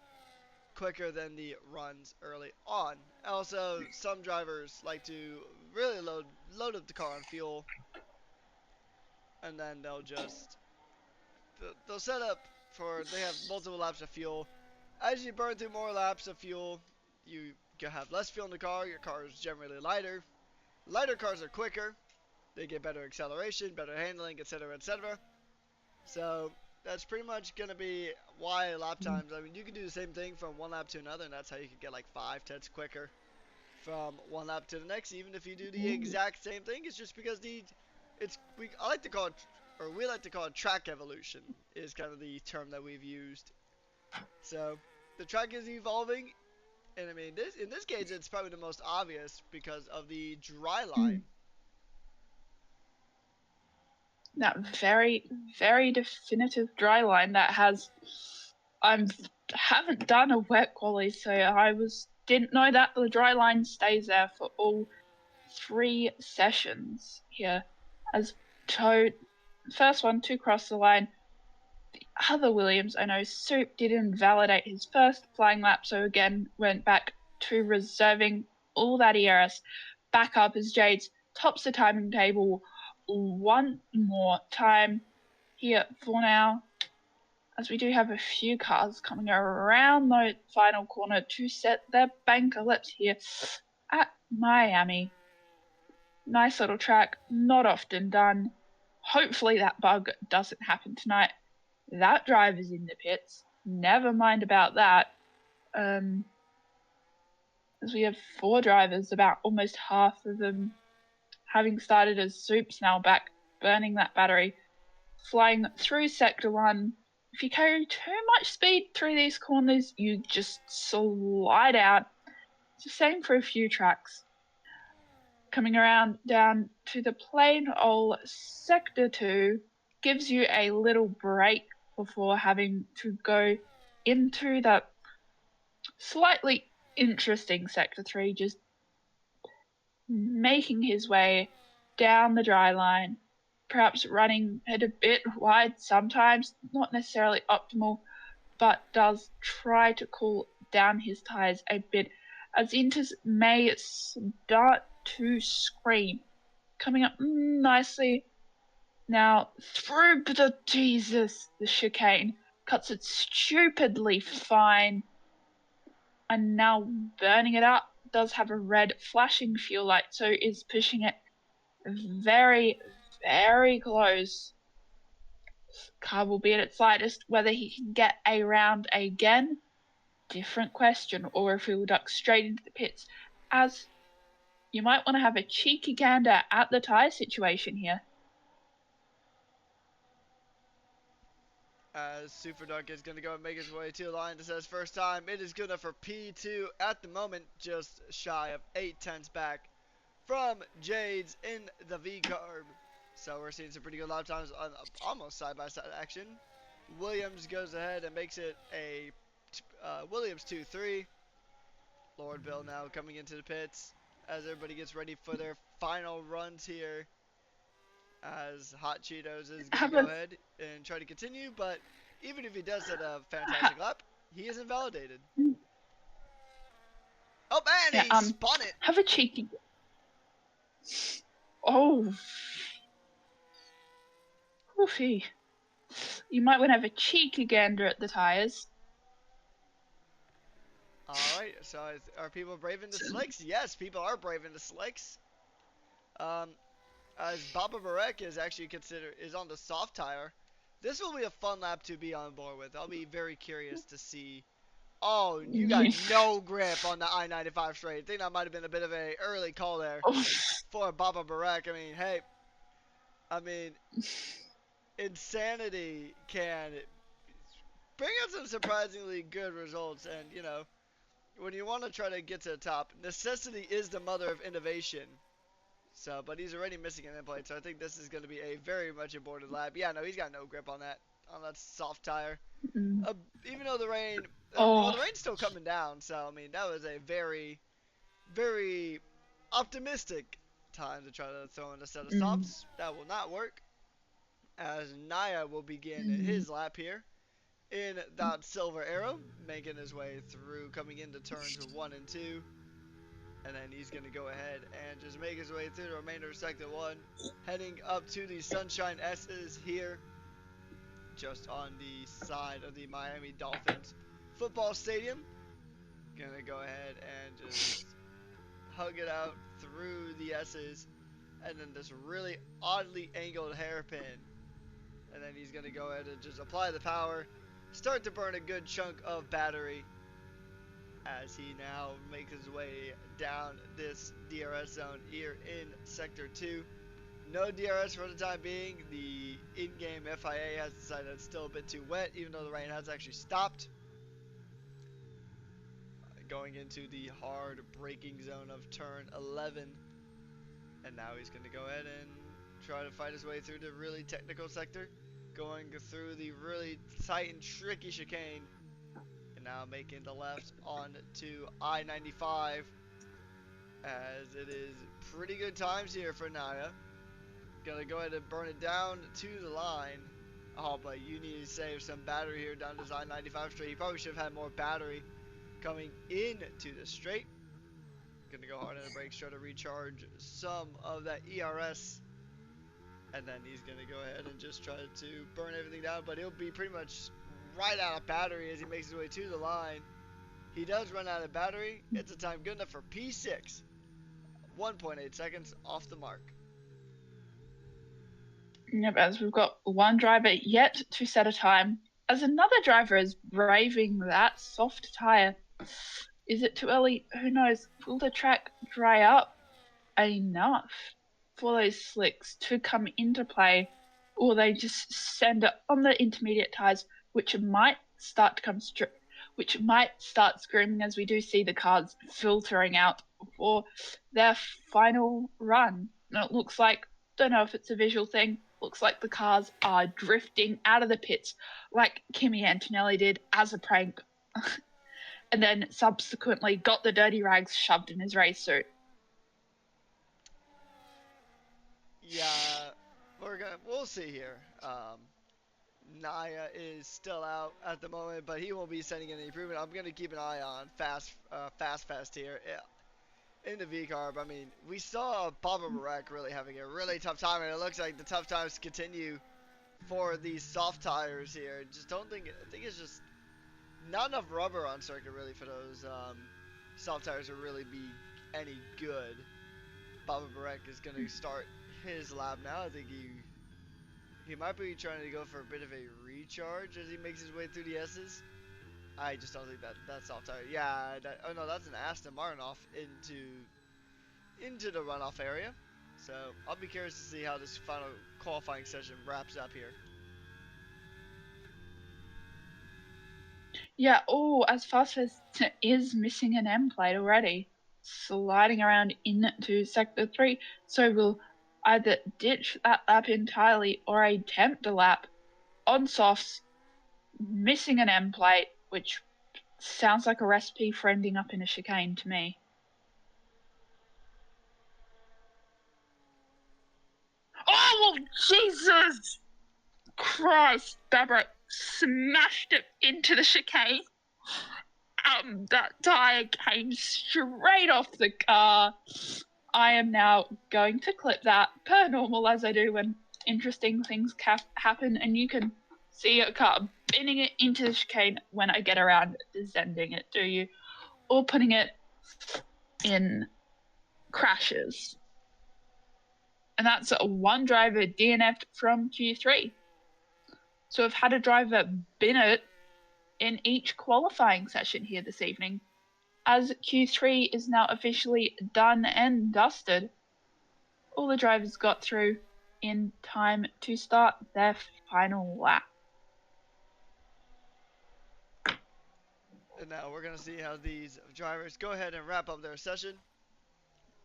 quicker than the runs early on. Also, some drivers like to really load up the car on fuel, and then they'll set up for they have multiple laps of fuel. As you burn through more laps of fuel, you have less fuel in the car. Your car is generally lighter. Lighter cars are quicker. They get better acceleration, better handling, etc., etc. So that's pretty much gonna be why lap times. I mean, you can do the same thing from one lap to another, and that's how you can get like 5 tenths quicker from one lap to the next. Even if you do the exact same thing, it's just because I like to call it, or we like to call it track evolution is kind of the term that we've used. So the track is evolving, and I mean this in this case it's probably the most obvious because of the dry line. That very, very definitive dry line that has. I haven't done a wet quali, so didn't know that the dry line stays there for all 3 sessions here. As Toad, first one to cross the line. The other Williams, I know Soup didn't validate his first flying lap, so again went back to reserving all that ERS back up as Jade's tops the timing table one more time here for now, as we do have a few cars coming around the final corner to set their bank ellipse here at Miami. Nice little track, not often done. Hopefully that bug doesn't happen tonight. That driver's in the pits. Never mind about that. As we have 4 drivers, about almost half of them having started as soups, now back burning that battery, flying through sector 1. If you carry too much speed through these corners, you just slide out. It's the same for a few tracks. Coming around down to the plain old sector 2 gives you a little break before having to go into that slightly interesting sector 3, just making his way down the dry line. perhaps running it a bit wide sometimes, not necessarily optimal, but does try to cool down his tyres a bit as Inters may start to scream. Coming up nicely now through the Jesus, the chicane cuts it stupidly fine, and now burning it up does have a red flashing fuel light, so is pushing it very, very close. Car will be at its lightest. Whether he can get a round again, different question, or if he will duck straight into the pits, as you might want to have a cheeky gander at the tyre situation here. As Super Duck is going to go and make his way to the line to set his first time. It is good enough for P2 at the moment, just shy of 8/10 back from Jade's in the V-Carb. So we're seeing some pretty good lap times on almost side-by-side action. Williams goes ahead and makes it a Williams 2-3. Lord Bill now coming into the pits as everybody gets ready for their final runs here. As Hot Cheetos is going to go ahead and try to continue, but even if he does set a fantastic lap, he is invalidated. Oh man, he spun it. Have a cheeky. Oh. Oofy. You might want to have a cheeky gander at the tyres. Alright, so are people braving the slicks? Yes, people are braving the slicks. As Baba Barek is actually is on the soft tire. This will be a fun lap to be on board with. I'll be very curious to see. Oh, you got no grip on the I-95 straight. I think that might have been a bit of a early call there for Baba Barek. I mean, insanity can bring out some surprisingly good results, and you know, when you want to try to get to the top, necessity is the mother of innovation. So, but he's already missing an end plate, so I think this is going to be a very much aborted lap. Yeah, no, he's got no grip on that soft tire. Even though the rain, well, the rain's still coming down, so I mean that was a very, very optimistic time to try to throw in a set of stops. That will not work, as Naya will begin his lap here in that silver arrow, making his way through, coming into turns 1 and 2. And then he's going to go ahead and just make his way through the remainder of Sector 1, heading up to the Sunshine S's here, just on the side of the Miami Dolphins football stadium. Gonna go ahead and just hug it out through the S's, and then this really oddly angled hairpin. And then he's gonna go ahead and just apply the power, start to burn a good chunk of battery, as he now makes his way down this DRS zone here in Sector 2. No DRS for the time being. The in-game FIA has decided it's still a bit too wet, even though the rain has actually stopped. Going into the hard braking zone of turn 11. And now he's going to go ahead and try to fight his way through the really technical sector, going through the really tight and tricky chicane, and now making the left on to I-95, as it is pretty good times here for Naya. Gonna go ahead and burn it down to the line. Oh, but you need to save some battery here down this I-95 straight. He probably should have had more battery coming into the straight. Gonna go hard on the brakes, try to recharge some of that ERS. And then he's gonna go ahead and just try to burn everything down, but he'll be pretty much right out of battery as he makes his way to the line. He does run out of battery. It's a time good enough for P6. 1.8 seconds off the mark. Yep, as we've got one driver yet to set a time, as another driver is braving that soft tyre. Is it too early? Who knows? Will the track dry up enough for those slicks to come into play, or they just send it on the intermediate tyres, which might start to come which might start screaming as we do see the cars filtering out for their final run. And it looks like, don't know if it's a visual thing, looks like the cars are drifting out of the pits like Kimi Antonelli did as a prank. And then subsequently got the dirty rags shoved in his race suit. Yeah, we'll see here. Naya is still out at the moment, but he won't be sending any improvement. I'm gonna keep an eye on fast here in the V carb. I mean, we saw Baba Barek really having a really tough time, and it looks like the tough times continue for these soft tires here. Just don't think. I think it's just not enough rubber on circuit really for those soft tires to really be any good. Baba Barek is gonna start his lap now. I think he might be trying to go for a bit of a recharge as he makes his way through the S's. I just don't think that's soft tire. Yeah, oh no, that's an Aston Martin off into the runoff area. So I'll be curious to see how this final qualifying session wraps up here. Yeah, oh, as fast as is missing an M plate already, sliding around into sector 3. So we'll either ditch that lap entirely or attempt a lap on softs, missing an M plate, which sounds like a recipe for ending up in a chicane to me. Oh, Jesus Christ! Babbitt smashed it into the chicane. That tire came straight off the car. I am now going to clip that per normal as I do when interesting things happen, and you can see a car binning it into the chicane when I get around descending it, do you? Or putting it in crashes. And that's one driver DNF'd from Q3. So I've had a driver bin it in each qualifying session here this evening, as Q3 is now officially done and dusted. All the drivers got through in time to start their final lap. And now we're going to see how these drivers go ahead and wrap up their session,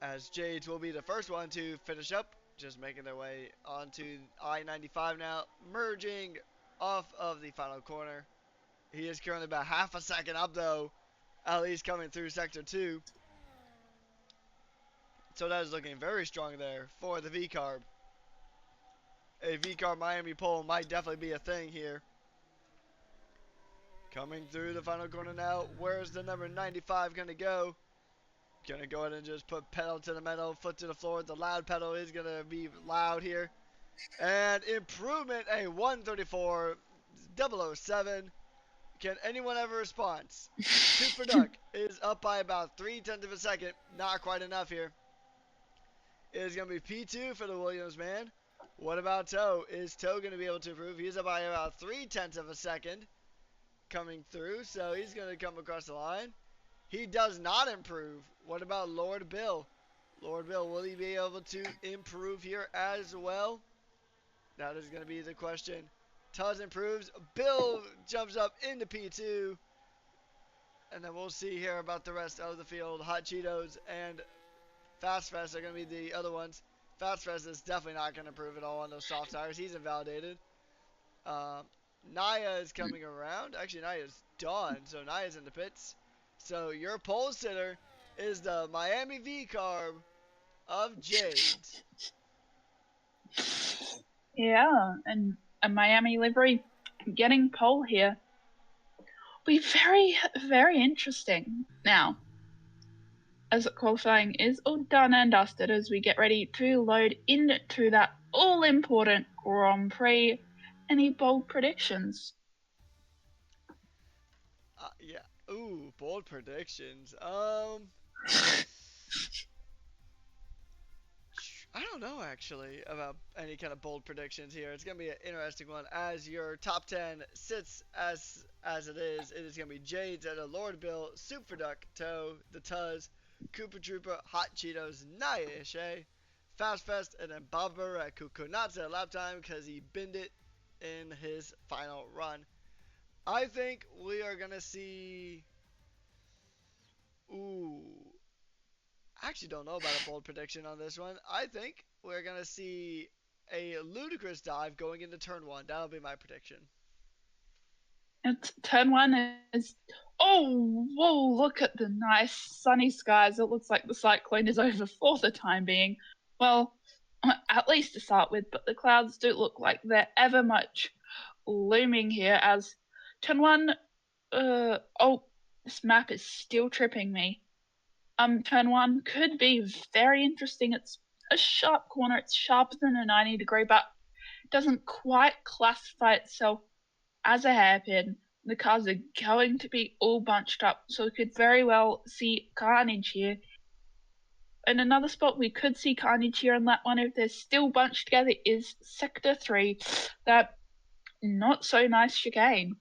as Jades will be the first one to finish up, just making their way onto I-95 now, merging off of the final corner. He is currently about half a second up though, at least coming through sector 2. So that is looking very strong there for the V-Carb. A V-Carb Miami pole might definitely be a thing here. Coming through the final corner now, where's the number 95 going to go? Gonna go ahead and just put pedal to the metal, foot to the floor. The loud pedal is gonna be loud here. And improvement, a 134.007. Can anyone have a response? Super Duck is up by about 0.3 of a second. Not quite enough here. It is gonna be P2 for the Williams man. What about Toe? Is Toe gonna be able to improve? He's up by about 0.3 of a second coming through, so he's gonna come across the line. He does not improve. What about Lord Bill? Lord Bill, will he be able to improve here as well? That is going to be the question. Tuz improves. Bill jumps up into P2. And then we'll see here about the rest of the field. Hot Cheetos and Fast Fest are going to be the other ones. Fast Fest is definitely not going to improve at all on those soft tires. He's invalidated. Naya is coming around. Actually, Naya's done. So Naya's in the pits. So your pole sitter is the Miami V-Carb of Jades. Yeah, and a Miami livery getting pole here. Be very, very interesting. Now, as qualifying is all done and dusted, as we get ready to load into that all-important Grand Prix, any bold predictions? Yeah. Ooh, bold predictions. I don't know actually about any kind of bold predictions here. It's gonna be an interesting one. As your top 10 sits as it is, it is gonna be Jades at a Lord Bill, Super Duck, Toe, the Tuz, Koopa Trooper, Hot Cheetos, Naya Ishe, Fast Fest, and then Baba who could not set a lap time because he binned it in his final run. I think we are gonna see. Ooh, I actually don't know about a bold prediction on this one. I think we're going to see a ludicrous dive going into turn 1. That'll be my prediction. Turn 1 is. Oh, whoa, look at the nice sunny skies. It looks like the cyclone is over for the time being. Well, at least to start with, but the clouds do look like they're ever much looming here as turn one. Oh, this map is still tripping me. Turn one could be very interesting. It's a sharp corner. It's sharper than a 90-degree, but doesn't quite classify itself as a hairpin. The cars are going to be all bunched up, so we could very well see carnage here. In another spot we could see carnage here on that one if they're still bunched together is Sector 3. That not so nice chicane.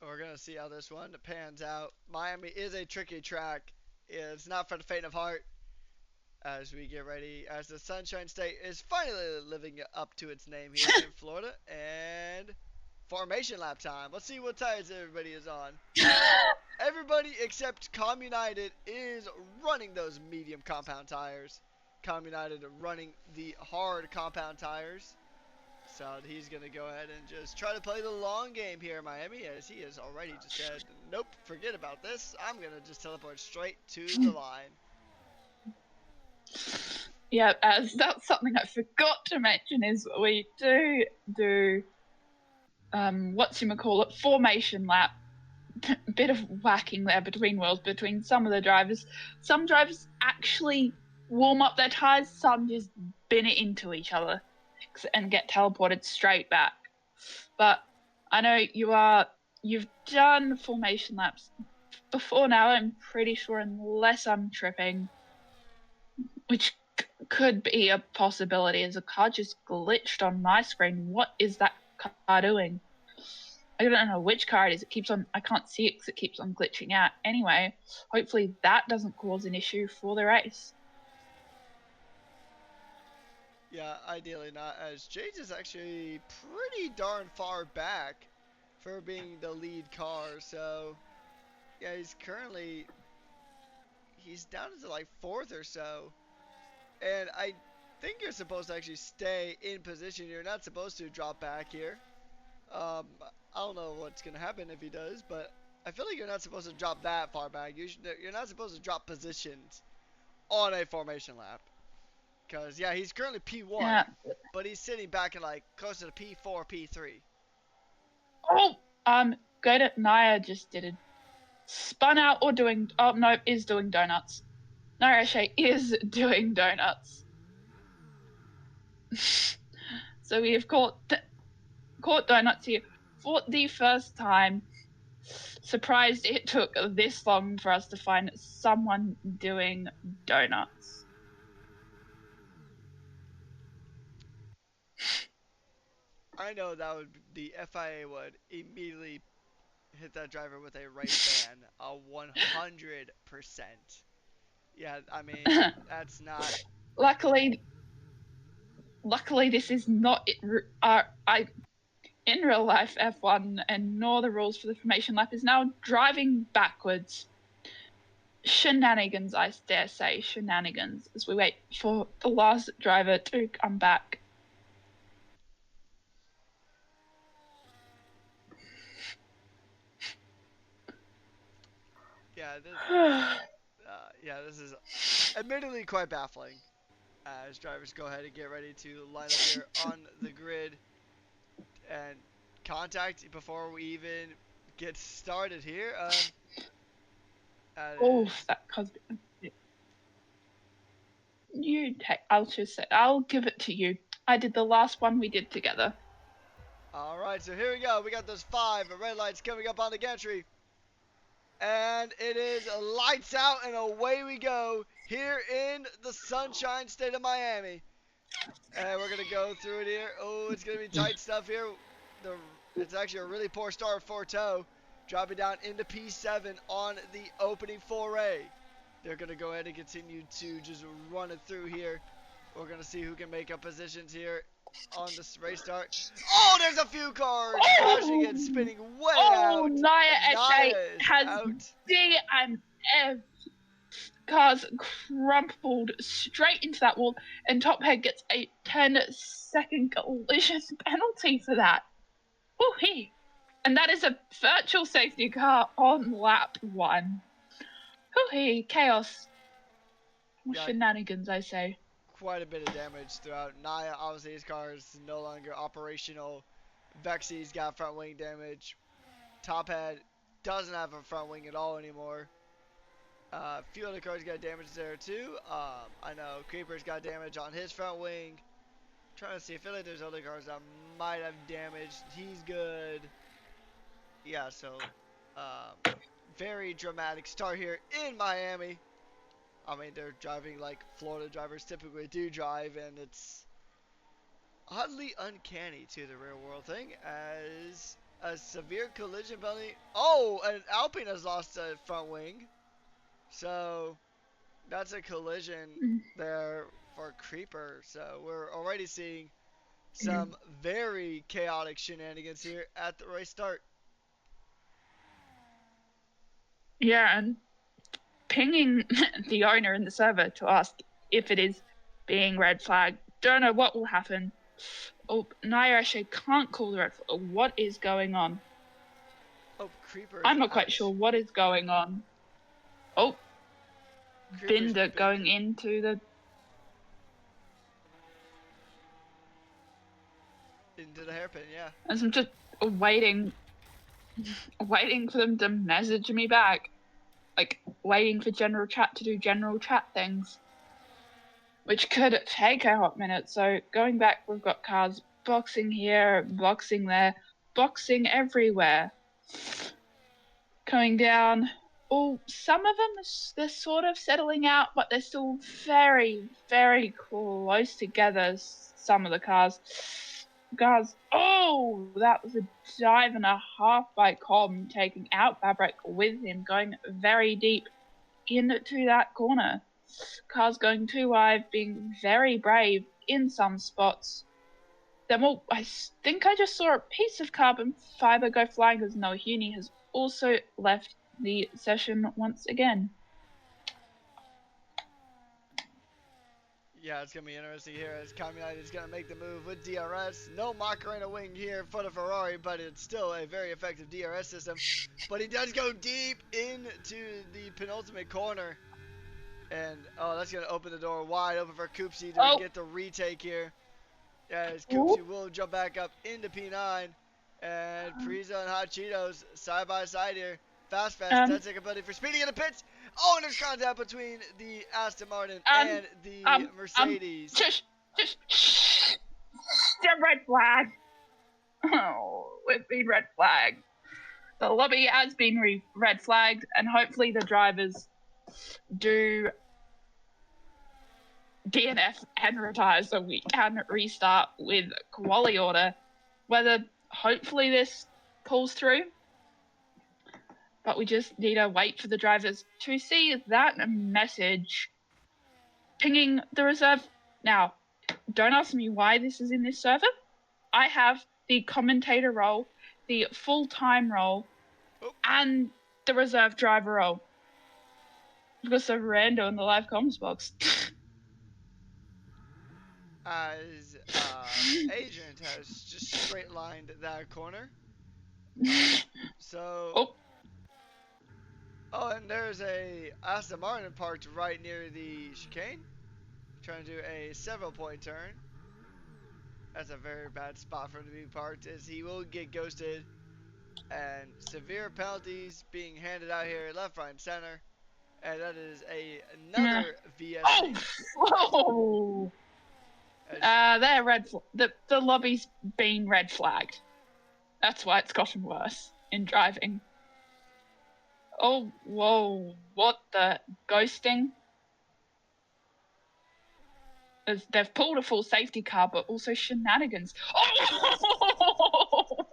We're gonna see how this one pans out. Miami is a tricky track. It's not for the faint of heart. As we get ready, as the Sunshine State is finally living up to its name here in Florida, and formation lap time. Let's see what tires everybody is on. Everybody except Com United is running those medium compound tires. Com United running the hard compound tires. So he's going to go ahead and just try to play the long game here in Miami, as he has already just said, nope, forget about this. I'm going to just teleport straight to the line. Yeah, as that's something I forgot to mention is we do formation lap. Bit of whacking there between wheels between some of the drivers. Some drivers actually warm up their tires, some just bin it into each other and get teleported straight back. But I know you've done formation laps before now, I'm pretty sure, unless I'm tripping, which could be a possibility as a car just glitched on my screen. What is that car doing? I don't know which car it is. It keeps on, I can't see it because it keeps on glitching out. Anyway, hopefully that doesn't cause an issue for the race. Yeah, ideally not, as Jade is actually pretty darn far back for being the lead car. So, yeah, he's down to like fourth or so. And I think you're supposed to actually stay in position. You're not supposed to drop back here. I don't know what's going to happen if he does, but I feel like you're not supposed to drop that far back. You're not supposed to drop positions on a formation lap. Because, yeah, he's currently P1, Yeah. but he's sitting back in, like, closer to P4, P3. Oh, good at Naya just did it. Spun out or doing, oh, no, is doing donuts. Naya is doing donuts. So we have caught donuts here for the first time. Surprised it took this long for us to find someone doing donuts. I know that would the FIA would immediately hit that driver with a race ban, 100%. Yeah, I mean that's not. luckily, this is not in real life F1, and nor the rules for the formation lap is now driving backwards. Shenanigans, I dare say, shenanigans, as we wait for the last driver to come back. This is admittedly quite baffling. As drivers go ahead and get ready to line up here on the grid and contact before we even get started here. That caused you take. I'll give it to you. I did the last one we did together. All right, so here we go. We got those 5 red lights coming up on the gantry. And it is lights out and away we go here in the Sunshine State of Miami. And we're going to go through it here. Oh, it's going to be tight stuff here. It's actually a really poor start for Toe. Dropping down into P7 on the opening foray. They're going to go ahead and continue to just run it through here. We're going to see who can make up positions here on this race start. Oh, there's a few cars crashing and spinning way out. Naya has out. D and F. Cars crumpled straight into that wall, and Top Head gets a 10-second collision penalty for that. Woo-hee. And that is a virtual safety car on lap 1. Woo-hee, chaos. Yeah, Shenanigans, I say. quite a bit of damage throughout. Naya, obviously, his car is no longer operational. Vexy's got front wing damage. Top Hat doesn't have a front wing at all anymore. A few other cars got damage there too. I know Creeper's got damage on his front wing. Trying to see, I feel like there's other cars that might have damage. He's good. Yeah, so um, very dramatic start here in Miami. I mean, they're driving like Florida drivers typically do drive, and it's oddly uncanny to the real world thing as a severe collision penalty. Oh, and Alpine has lost a front wing. So that's a collision Mm, there for Creeper. So we're already seeing mm. some very chaotic shenanigans here at the race start. Yeah, and pinging the owner in the server to ask if it is being red flagged. Don't know what will happen. Oh, Naya actually can't call the red flag. What is going on? Oh, Creeper's I'm not quite sure actually what is going on. Oh, Creeper's Binder going bended into the. into the hairpin. Yeah. As I'm just waiting, waiting for them to message me back. Like, waiting for general chat to do general chat things, which could take a hot minute. So, going back, we've got cars boxing here, boxing there, boxing everywhere. Coming down. Oh, some of them, they're sort of settling out, but they're still very, very close together, some of the cars. Oh, that was a dive and a half by Com, taking out Fabric with him, going very deep into that corner. Cars going too wide, being very brave in some spots. Then, well, I think I just saw a piece of carbon fiber go flying as Noah Huni has also left the session once again. Yeah, it's gonna be interesting here as Kamiani is gonna make the move with DRS. No Macarena wing here for the Ferrari, but it's still a very effective DRS system. But he does go deep into the penultimate corner, and oh, that's gonna open the door wide open for Koopsie to Oh, get the retake here. As whoop, Koopsie will jump back up into P9, and Priza and Hot Cheetos side by side here. Fast, 10 second penalty for speeding in the pits. Oh, and there's contact between the Aston Martin um, and the um, um, Mercedes. shh, the red flag. Oh, we've been red flagged. The lobby has been red flagged, and hopefully the drivers do DNF and retire so we can restart with quali order. Whether hopefully this pulls through, but we just need to wait for the drivers to see that message pinging the reserve. Now, don't ask me why this is in this server. I have the commentator role, the full-time role, Oh, and the reserve driver role. I've got some rando in the live comms box. as Agent has just straight lined that corner. So, Oh, oh, and there's a Aston Martin parked right near the chicane, trying to do a several point turn. That's a very bad spot for him to be parked, as he will get ghosted, and severe penalties being handed out here left, right, and center. And that is yeah. another Oh, VSC. oh. As They're red. The lobby's been red flagged. That's why it's gotten worse in driving. Oh, whoa! What the ghosting? They've pulled a full safety car, but also shenanigans. Oh!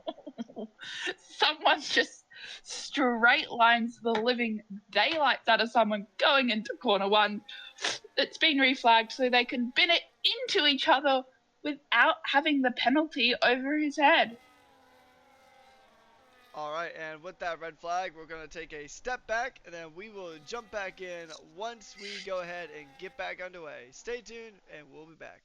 Someone just straight lines the living daylights out of someone going into corner one. It's been reflagged so they can bin it into each other without having the penalty over his head. all right, and with that red flag, we're going to take a step back, and then we will jump back in once we go ahead and get back underway. Stay tuned, and we'll be back.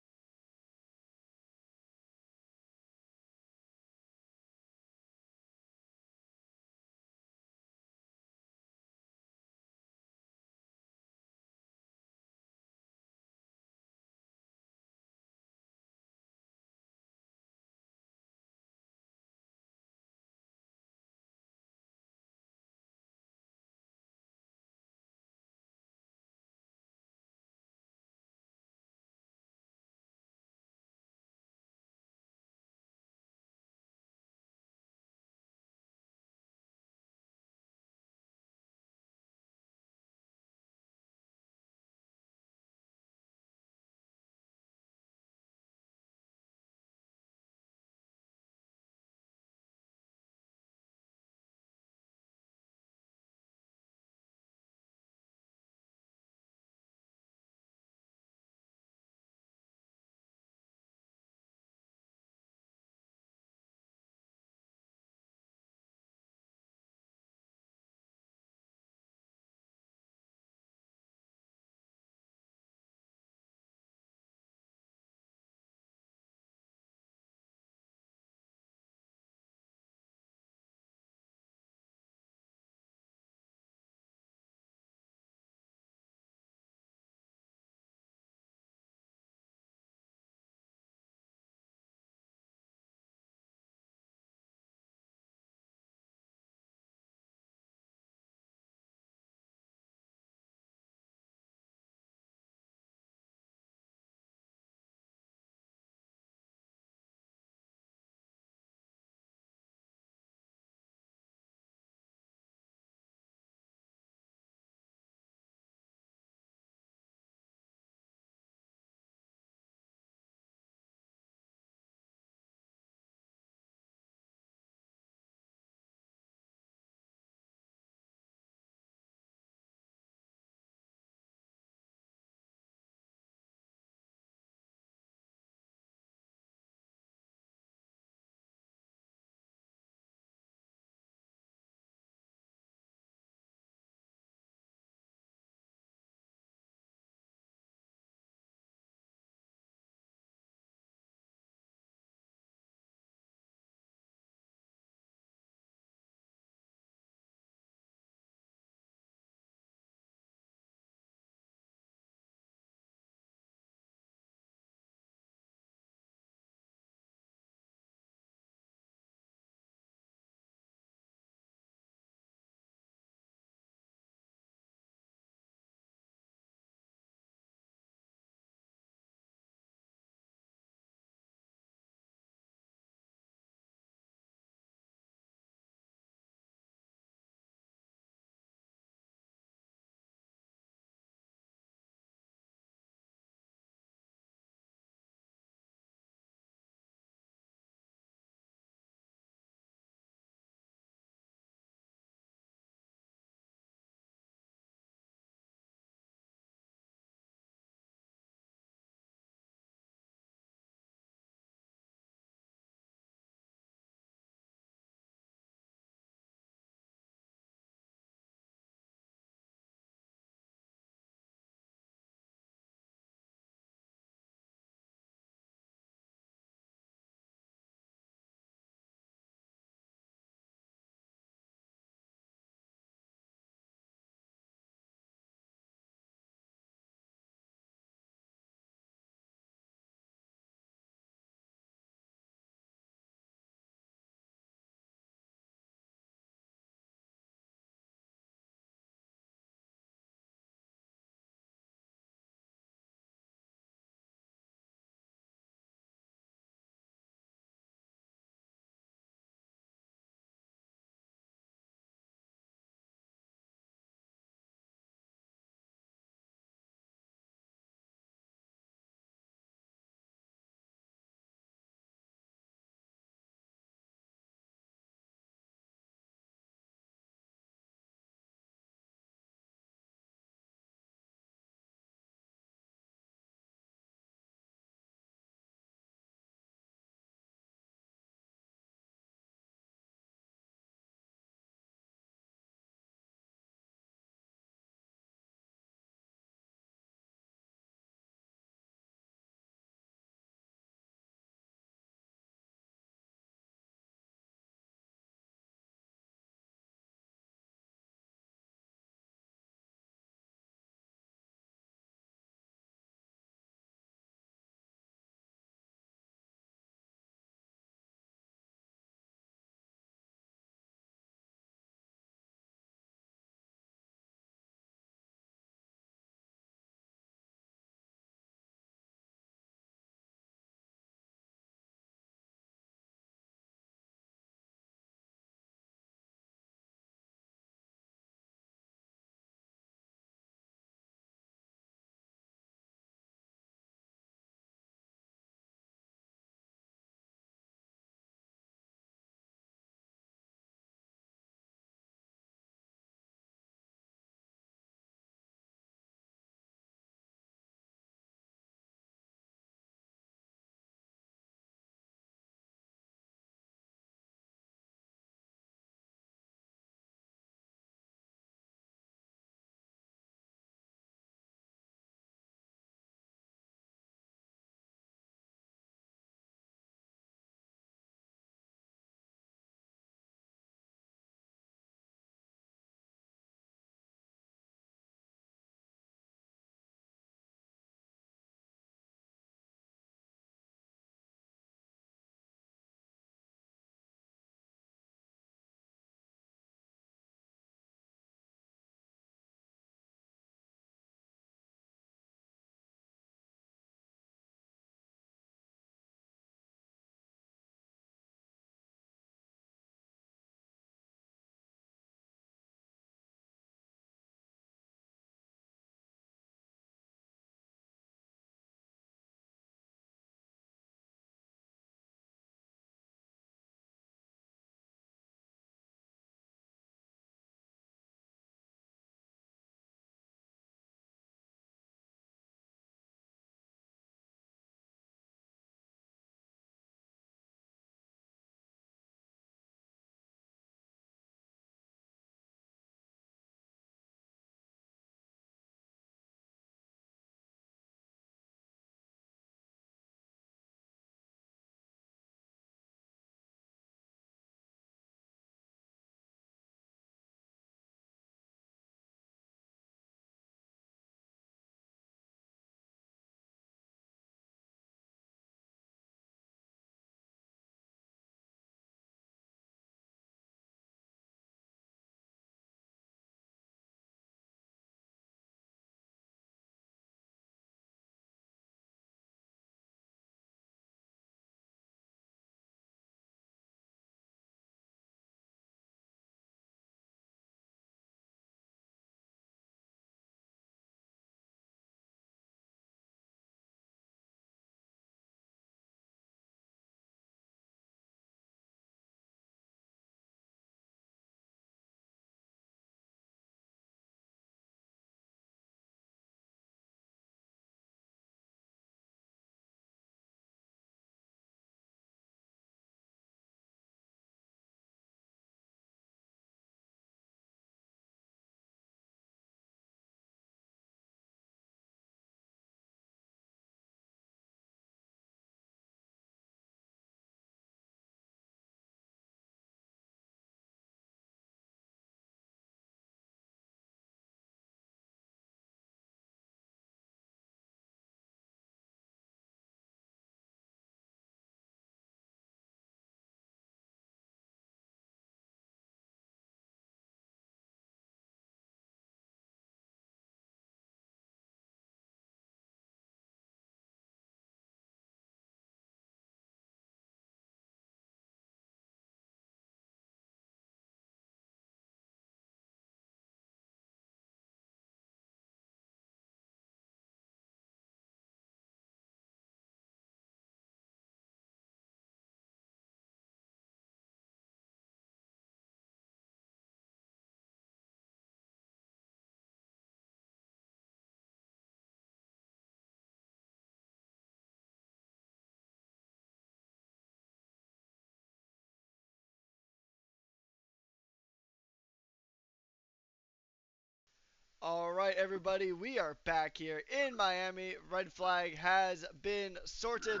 All right, everybody, we are back here in Miami. Red flag has been sorted,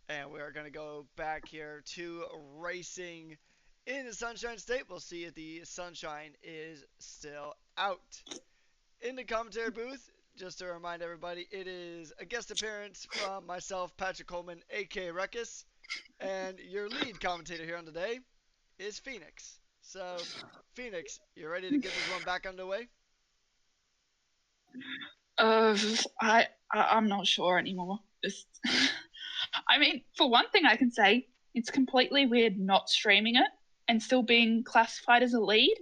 and we are going to go back here to racing in the Sunshine State. We'll see if the sunshine is still out. In the commentary booth, just to remind everybody, it is a guest appearance from myself, Patrick Coleman, aka Ruckus, and your lead commentator here on the day is Phoenix. So, Phoenix, you ready to get this one back underway? Uh, I'm not sure anymore. Just, I mean, for one thing, I can say it's completely weird not streaming it and still being classified as a lead.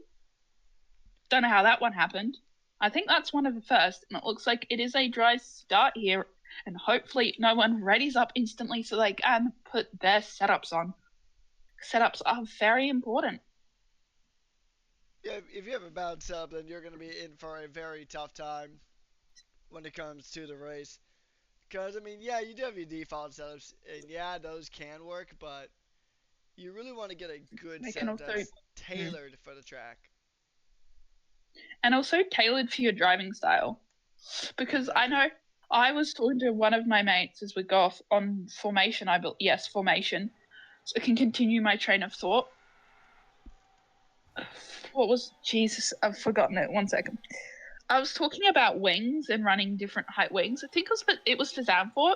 Don't know how that one happened. I think that's one of the first, and it looks like it is a dry start here, and hopefully no one readies up instantly so they can put their setups on. Setups are very important. Yeah, if you have a bad setup, then you're going to be in for a very tough time when it comes to the race. Because, I mean, yeah, you do have your default setups, and yeah, those can work, but you really want to get a good They can setup also, that's tailored for the track. and also tailored for your driving style. Because I Exactly. know I was talking to one of my mates as we go off on formation. Yes, formation. So I can continue my train of thought. What was Jesus? I've forgotten it. 1 second. I was talking about wings and running different height wings. I think it was for Zanfort,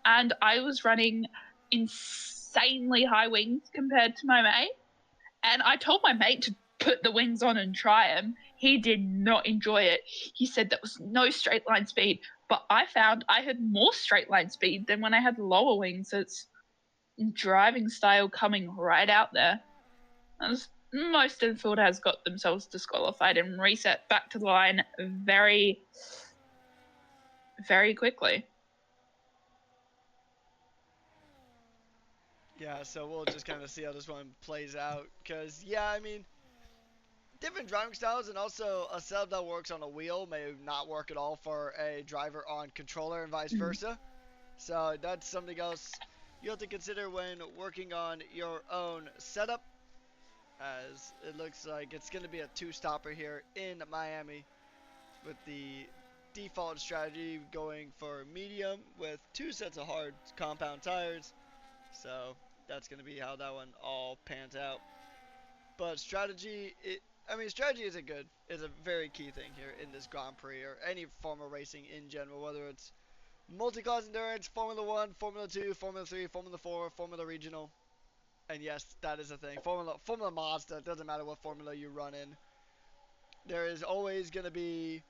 and I was running insanely high wings compared to my mate. And I told my mate to put the wings on and try them. He did not enjoy it. He said that was no straight line speed. But I found I had more straight line speed than when I had lower wings. It's driving style coming right out there. As most of the field has got themselves disqualified and reset back to the line very, very quickly. Yeah, so we'll just kind of see how this one plays out. Because, yeah, I mean, different driving styles and also a setup that works on a wheel may not work at all for a driver on controller and vice Mm. versa. So that's something else you have to consider when working on your own setup, as it looks like it's going to be a two-stopper here in Miami with the default strategy going for medium with two sets of hard compound tires. So that's going to be how that one all pans out. But strategy is is a very key thing here in this Grand Prix or any form of racing in general, whether it's multi-class endurance, Formula One, Formula Two, Formula Three, Formula Four, Formula Regional. And yes, that is a thing. Formula Mazda, it doesn't matter what formula you run in. There is always going to be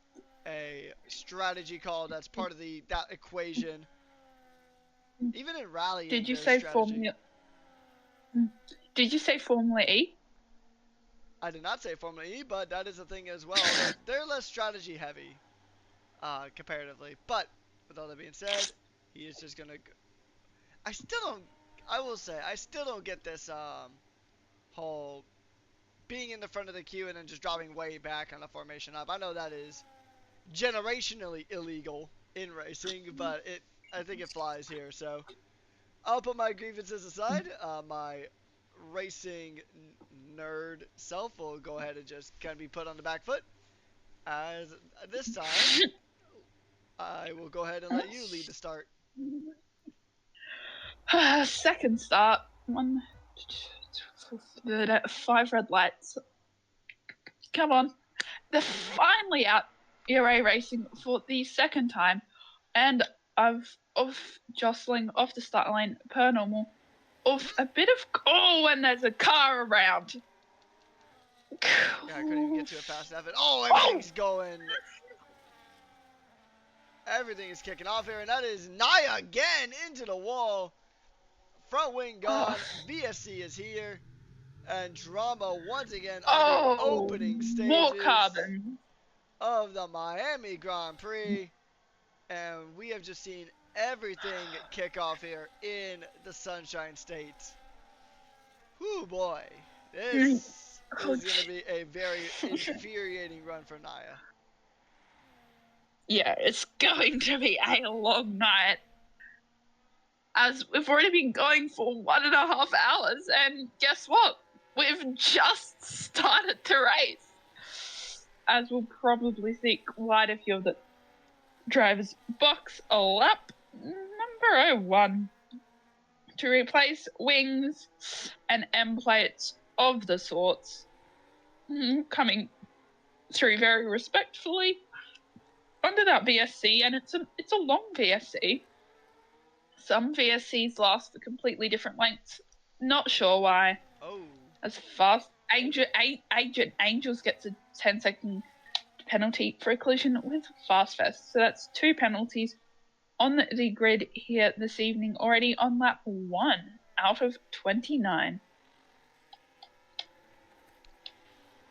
a strategy call that's part of that equation. Even in rallying, Did you there's say strategy. Formula? Did you say Formula E? I did not say Formula E, but that is a thing as well. Although they're less strategy heavy, comparatively. But with all that being said, he is just gonna. I still don't. I will say I still don't get this whole being in the front of the queue and then just dropping way back on the formation up. I know that is generationally illegal in racing, but I think it flies here. So I'll put my grievances aside. My racing nerd self will go ahead and just kind of be put on the back foot. As this time, I will go ahead and let you lead the start. Second start. Five red lights. Come on. They're finally out ERA racing for the second time. And I've off jostling off the start line per normal. Off a bit of and there's a car around. Yeah, I couldn't even get to it fast enough. Oh, Oh! everything's going. Everything is kicking off here, and that is Naya again into the wall. Front wing Oh, gone. BSC is here. And drama once again on the oh, opening more stages carbon. of the Miami Grand Prix. And we have just seen everything kick off here in the Sunshine State. Whoo boy. This is going to be a very infuriating run for Naya. Yeah, it's going to be a long night. As we've already been going for 1.5 hours, and guess what? We've just started to race. as will probably see quite a few of the drivers box a lap number 01 to replace wings and end plates of the sorts, coming through very respectfully under that VSC, and it's a long VSC. Some VSCs last for completely different lengths. Not sure why. Oh. As fast Agent Angels gets a 10-second penalty for a collision with Fast Fest. So that's 2 penalties on the grid here this evening, already on lap 1 out of 29.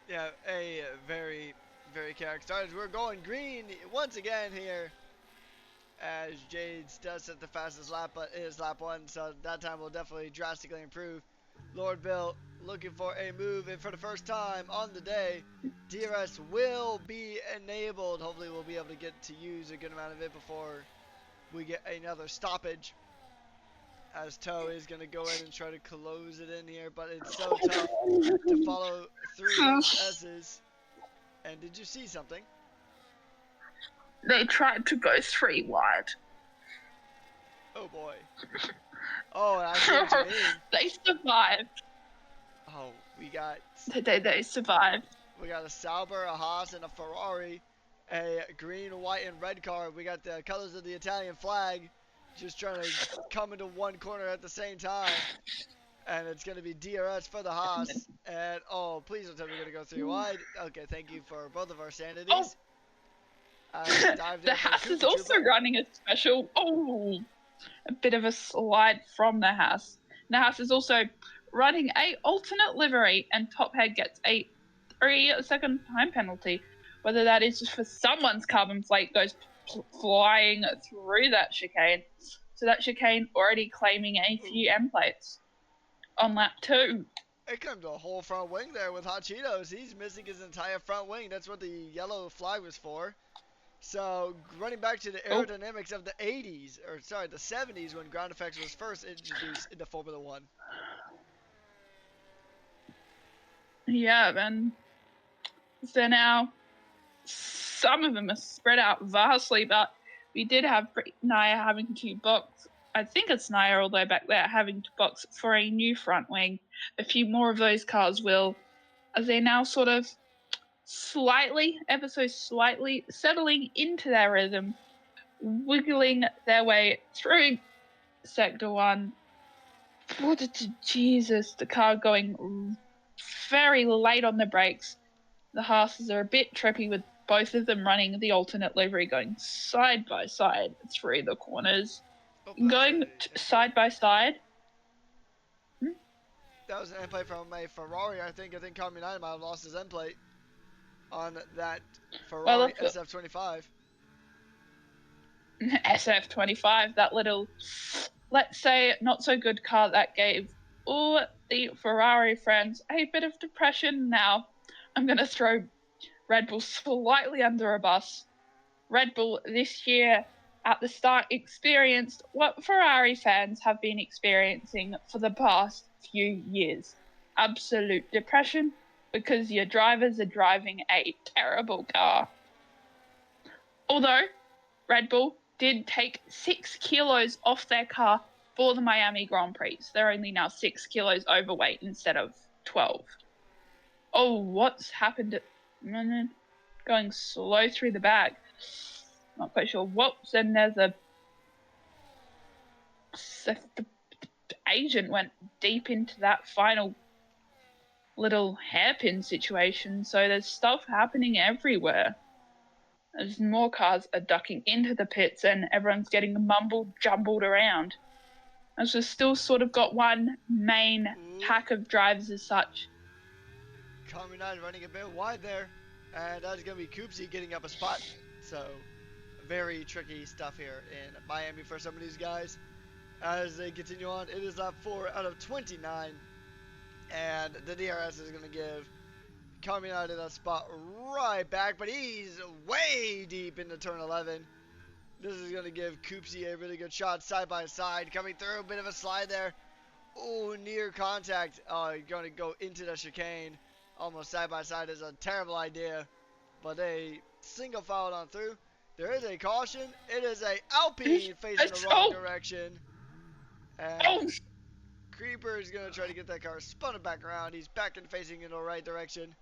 Yeah, a very, very chaotic start. We're going green once again here. As Jades does set the fastest lap, but it is lap 1, so that time will definitely drastically improve. Lord Bill looking for a move, and for the first time on the day, DRS will be enabled. Hopefully we'll be able to get to use a good amount of it before we get another stoppage. As Toe is going to go in and try to close it in here, but it's so tough to follow through those S's. And did you see something? They tried to go 3 wide. Oh boy. Oh, I see what you mean. They survived. Oh, we got... They survived. We got a Sauber, a Haas, and a Ferrari. A green, white, and red car. We got the colors of the Italian flag just trying to come into one corner at the same time. And it's going to be DRS for the Haas. And, oh, please don't tell me we're going to go 3 wide. Okay, thank you for both of our sanities. The Haas is also running a special... a bit of a slide from the Haas. The Haas is also running a alternate livery, and Top Head gets a 3-second time penalty. Whether that is just for someone's carbon plate goes flying through that chicane. So that chicane already claiming a few end plates on lap 2. It comes to a whole front wing there with Hot Cheetos. He's missing his entire front wing. That's what the yellow flag was for. So, running back to the aerodynamics of the 80s, or sorry, the 70s, when ground effects was first introduced into Formula 1. Yeah, and so now some of them are spread out vastly, but we did have Naya having to box. I think it's Naya all the way back there having to box for a new front wing. A few more of those cars will, as they're now sort of slightly, ever so slightly, settling into their rhythm, wiggling their way through Sector 1. Jesus, the car going very late on the brakes. The Haas's are a bit trippy with both of them running the alternate livery, going side by side through the corners. Going side by side. That was an end plate from a Ferrari, I think. I think Carmen might have lost his end plate on that Ferrari SF25. SF25, that little, let's say, not so good car that gave the Ferrari friends a bit of depression. Now, I'm going to throw Red Bull slightly under a bus. Red Bull this year at the start experienced what Ferrari fans have been experiencing for the past few years. Absolute depression because your drivers are driving a terrible car. Although Red Bull did take 6 kilos off their car for the Miami Grand Prix. They're only now 6 kilos overweight instead of 12. Oh, what's happened? Going slow through the bag. Not quite sure. Whoops, and there's the agent went deep into that final little hairpin situation, so there's stuff happening everywhere. As more cars are ducking into the pits and everyone's getting mumbled, jumbled around. As we've still sort of got one main pack of drivers as such. Carmen running a bit wide there, and that's going to be Koopsie getting up a spot. So, very tricky stuff here in Miami for some of these guys. As they continue on, it is lap 4 out of 29, and the DRS is going to give Carmen out of that spot right back, but he's way deep into turn 11. This is going to give Koopsie a really good shot side by side, coming through, a bit of a slide there. Oh, near contact. Oh, going to go into the chicane. Almost side by side is a terrible idea. but they single filed on through. There is a caution. It is a Alpine facing the wrong Oh, direction. And oh, Creeper is going to try to get that car spun back around. He's back and facing in the right direction.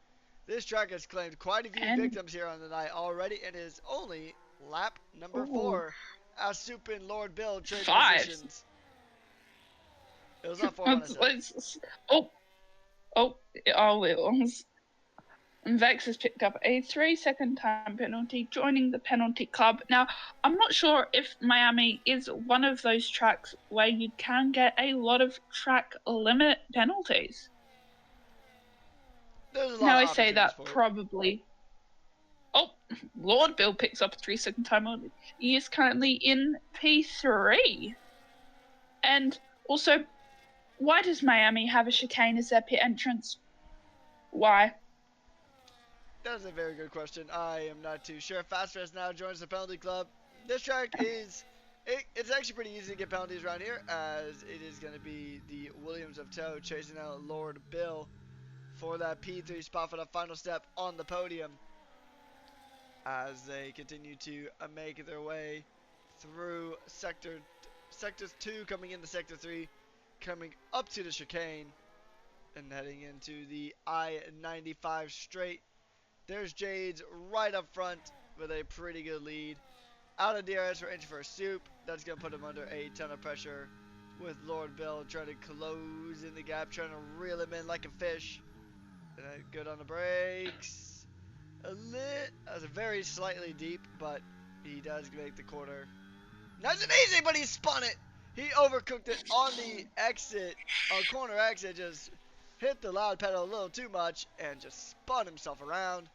This track has claimed quite a few and victims here on the night already, and is only lap number oh, 4 as Soup and Lord Bill trade 5. positions. It was not 4 when I Let's, said it. let's, oh, oh, oh, it was. And Vex has picked up a 3-second time penalty, joining the penalty club. Now, I'm not sure if Miami is one of those tracks where you can get a lot of track limit penalties. There's a lot Now, of I say opportunities that for it. probably. Oh, Lord Bill picks up a 3-second time penalty. He is currently in P3. And also, why does Miami have a chicane as their pit entrance? Why? That is a very good question. I am not too sure. Fast Fast now joins the penalty club. This track is it's actually pretty easy to get penalties around here, as it is going to be the Williams of Toe chasing out Lord Bill for that P3 spot for the final step on the podium, as they continue to make their way through sectors 2, coming into sector 3, coming up to the chicane, and heading into the I-95 straight. There's Jades right up front with a pretty good lead. Out of DRS for inch for Soup. That's going to put him under a ton of pressure, with Lord Bill trying to close in the gap, trying to reel him in like a fish. Good on the brakes. That's very slightly deep, but he does make the corner. Nice and easy, but he spun it. He overcooked it on the exit, on corner exit, just hit the loud pedal a little too much and just spun himself around.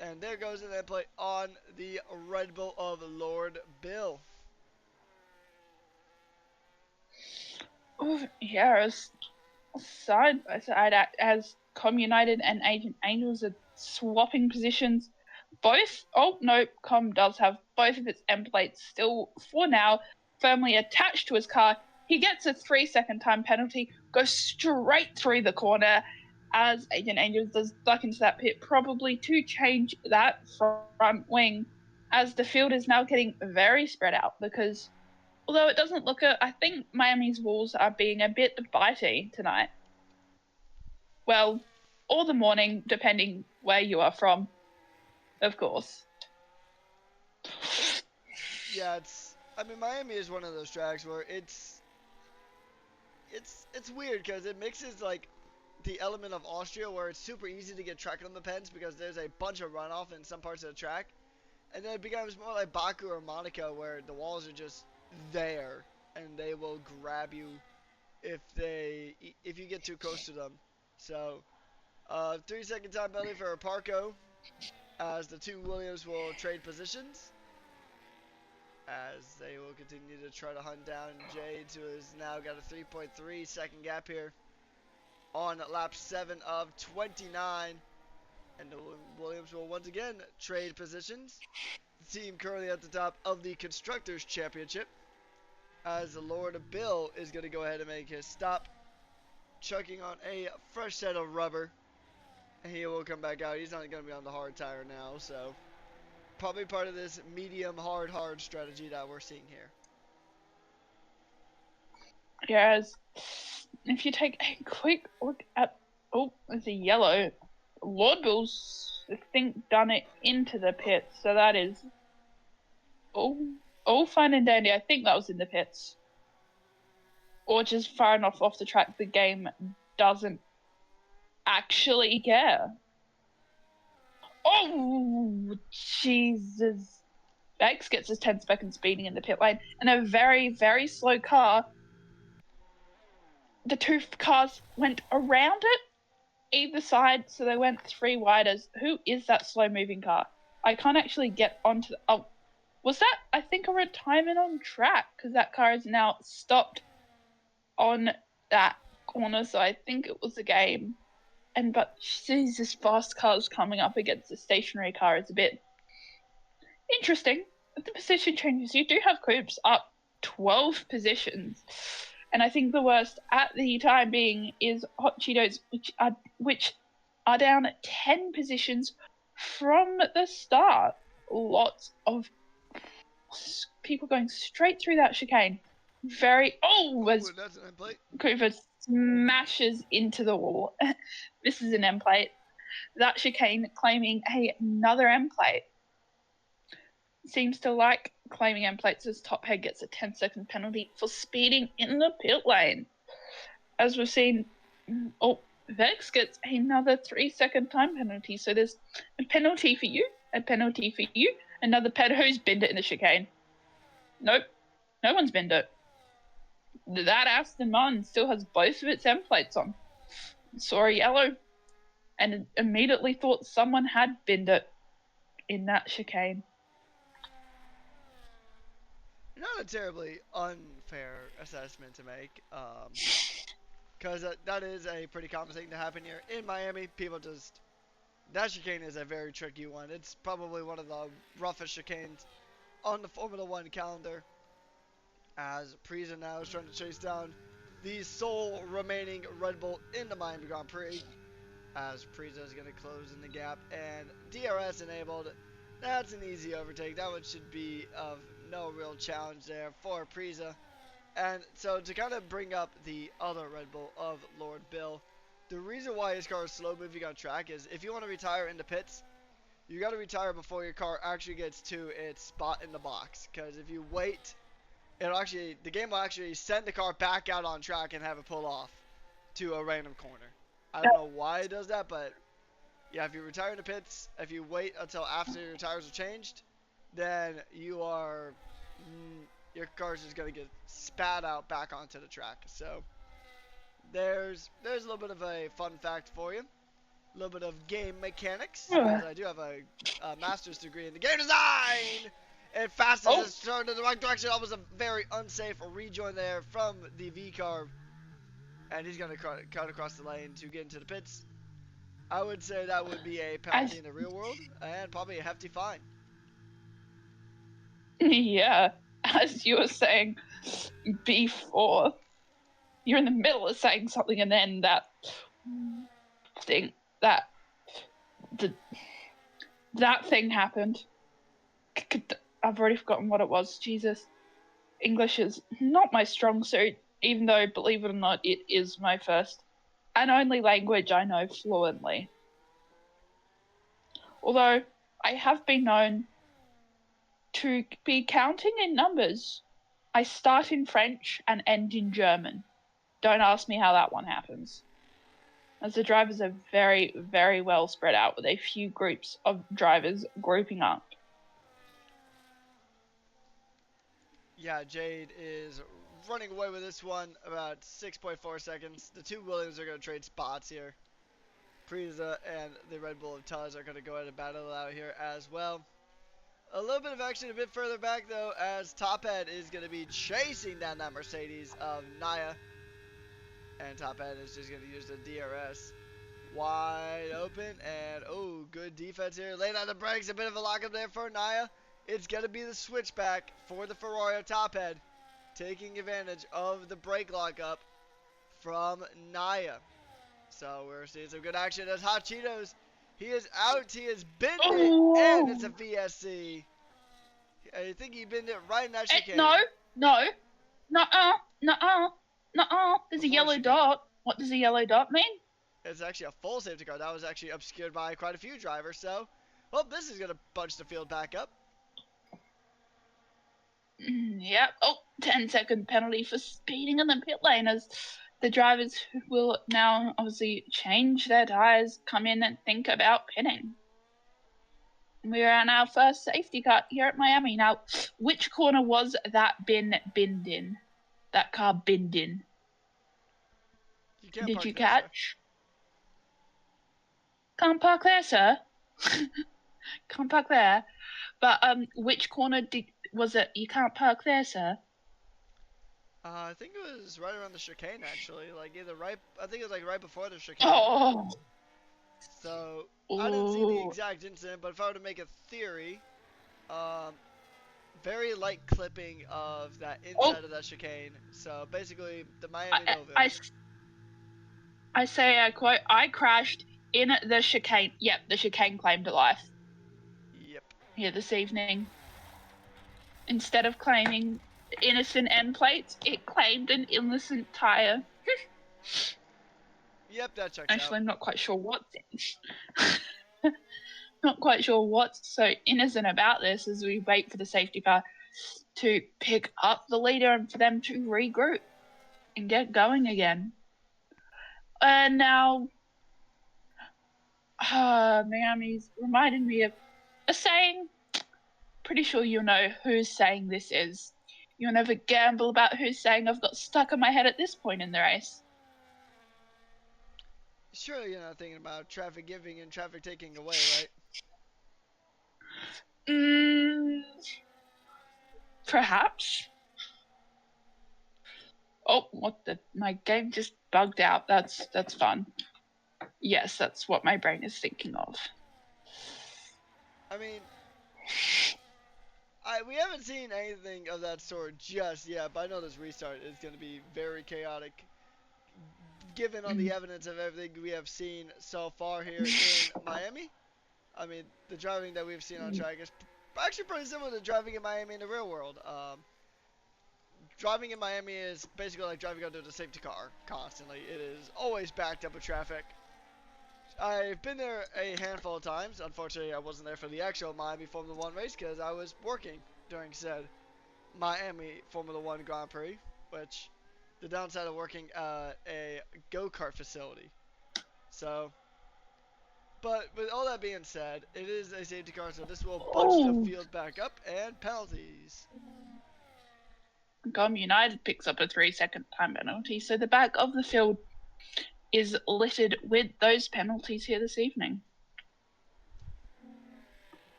And there goes an end play on the Red Bull of Lord Bill. Oh, yeah, side by side as Com United and Agent Angels are swapping positions. Both, oh no, Com does have both of its end plates still, for now, firmly attached to his car. He gets a 3-second time penalty, goes straight through the corner as Agent Angels does duck into that pit, probably to change that front wing, as the field is now getting very spread out because although it doesn't look I think Miami's walls are being a bit bitey tonight. Well, or the morning, depending where you are from, of course. Yeah, I mean, Miami is one of those tracks where it's weird because it mixes like the element of Austria, where it's super easy to get track on the pens because there's a bunch of runoff in some parts of the track, and then it becomes more like Baku or Monaco, where the walls are just there and they will grab you if you get too close to them. So, 3-second time penalty for Parco, as the two Williams will trade positions, as they will continue to try to hunt down Jades, who has now got a 3.3 second gap here on lap 7 of 29. And the Williams will once again trade positions. The team currently at the top of the Constructors' Championship, as the Lord Bill is going to go ahead and make his stop, chucking on a fresh set of rubber. And he will come back out. He's not going to be on the hard tire now, so probably part of this medium hard strategy that we're seeing here. Whereas, if you take a quick look at, oh, there's a yellow. Lord Bill's, I think, done it into the pits, so that is all fine and dandy. I think that was in the pits, or just far enough off the track the game doesn't actually care. Oh, Jesus. X gets his 10-second speeding in the pit lane, and a very, very slow car. The two cars went around it, either side, so they went 3 wide. As who is that slow-moving car? I can't actually get onto the. Oh, was that, I think, a retirement on track? Because that car is now stopped on that corner, so I think it was a game. But Jesus, fast cars coming up against a stationary car is a bit interesting. With the position changes, you do have Coops up 12 positions. And I think the worst at the time being is Hot Cheetos, which are down 10 positions from the start, lots of people going straight through that chicane. As That's an end plate. Cooper smashes into the wall. This is an end plate. That chicane claiming another end plate. Seems to like claiming end plates as Top Head gets a 10-second penalty for speeding in the pit lane. As we've seen, Vex gets another 3-second time penalty. So there's a penalty for you, a penalty for you, another who's binned it in the chicane. Nope, no one's binned it. That Aston Martin still has both of its end plates on. Saw a yellow and immediately thought someone had binned it in that chicane. Not a terribly unfair assessment to make, because that is a pretty common thing to happen here in Miami. People just that chicane is a very tricky one. It's probably one of the roughest chicanes on the Formula One calendar. As Priza now is trying to chase down the sole remaining Red Bull in the Miami Grand Prix. As Priza is going to close in the gap and DRS enabled. That's an easy overtake. That one should be of no real challenge there for Priza. And so to kind of bring up the other Red Bull of Lord Bill, the reason why his car is slow moving on track is if you want to retire in the pits, you got to retire before your car actually gets to its spot in the box. Because if you wait, the game will actually send the car back out on track and have it pull off to a random corner. I don't know why it does that, but yeah, if you retire in the pits, if you wait until after your tires are changed, then your car's just gonna get spat out back onto the track. So there's a little bit of a fun fact for you, a little bit of game mechanics, as I do have a master's degree in the game design. And fastest is turned in the wrong direction. Almost a very unsafe rejoin there from the V car. And he's going to cut across the lane to get into the pits. I would say that would be a penalty in the real world and probably a hefty fine. Yeah, as you were saying before, you're in the middle of saying something and then that thing happened. I've already forgotten what it was. Jesus. English is not my strong suit, even though, believe it or not, it is my first and only language I know fluently. Although I have been known to be counting in numbers. I start in French and end in German. Don't ask me how that one happens. As the drivers are very, very well spread out with a few groups of drivers grouping up. Yeah, Jade is running away with this one about 6.4 seconds. The two Williams are going to trade spots here. Priza and the Red Bull of Tuz are going to go ahead and battle out here as well. A little bit of action a bit further back though, as Tophead is going to be chasing down that Mercedes of Naya. And Tophead is just going to use the DRS. Wide open, and good defense here. Laying on the brakes, a bit of a lockup there for Naya. It's going to be the switchback for the Ferrari of Tophead, taking advantage of the brake lockup from Naya. So we're seeing some good action as Hot Cheetos. He is out. He has binned it, and it's a VSC. I think he binned it right in that chicane. No. There's a yellow dot. What does a yellow dot mean? It's actually a full safety car. That was actually obscured by quite a few drivers. So, well, this is going to bunch the field back up. Yep. 10-second penalty for speeding in the pit lane as the drivers will now obviously change their tyres, come in and think about pitting. We're on our first safety car here at Miami. Now, which corner was that binned in? That car binned in? Did you catch? Can't park there, sir. Can't park there. But which corner was it? You can't park there, sir. I think it was right around the chicane, actually. Like either right. I think it was like right before the chicane. So I didn't see the exact incident, but if I were to make a theory, very light clipping of that inside of that chicane. So basically, the Miami Noville. I say, I quote, I crashed in the chicane. Yep, the chicane claimed to life. here this evening. Instead of claiming innocent end plates, it claimed an innocent tire. Yep, that checks out. Actually, I'm not quite sure what's not quite sure what's so innocent about this as we wait for the safety car to pick up the leader and for them to regroup and get going again. And now, Miami's reminded me of a saying. Pretty sure you'll know whose saying this is. You'll never gamble about whose saying I've got stuck in my head at this point in the race. Surely you're not thinking about traffic giving and traffic taking away, right? Perhaps. Oh, what the? My game just bugged out. That's fun. Yes, that's what my brain is thinking of. I mean, we haven't seen anything of that sort just yet, but I know this restart is going to be very chaotic, given on the evidence of everything we have seen so far here in Miami. I mean, the driving that we've seen on track is actually pretty similar to driving in Miami in the real world. Driving in Miami is basically like driving under the safety car constantly. It is always backed up with traffic. I've been there a handful of times. Unfortunately, I wasn't there for the actual Miami Formula One race because I was working during said Miami Formula One Grand Prix, which the downside of working a go-kart facility. So, but with all that being said, it is a safety car, so this will bunch the field back up and penalties. Gom United picks up a 3-second time penalty, so the back of the field is littered with those penalties here this evening.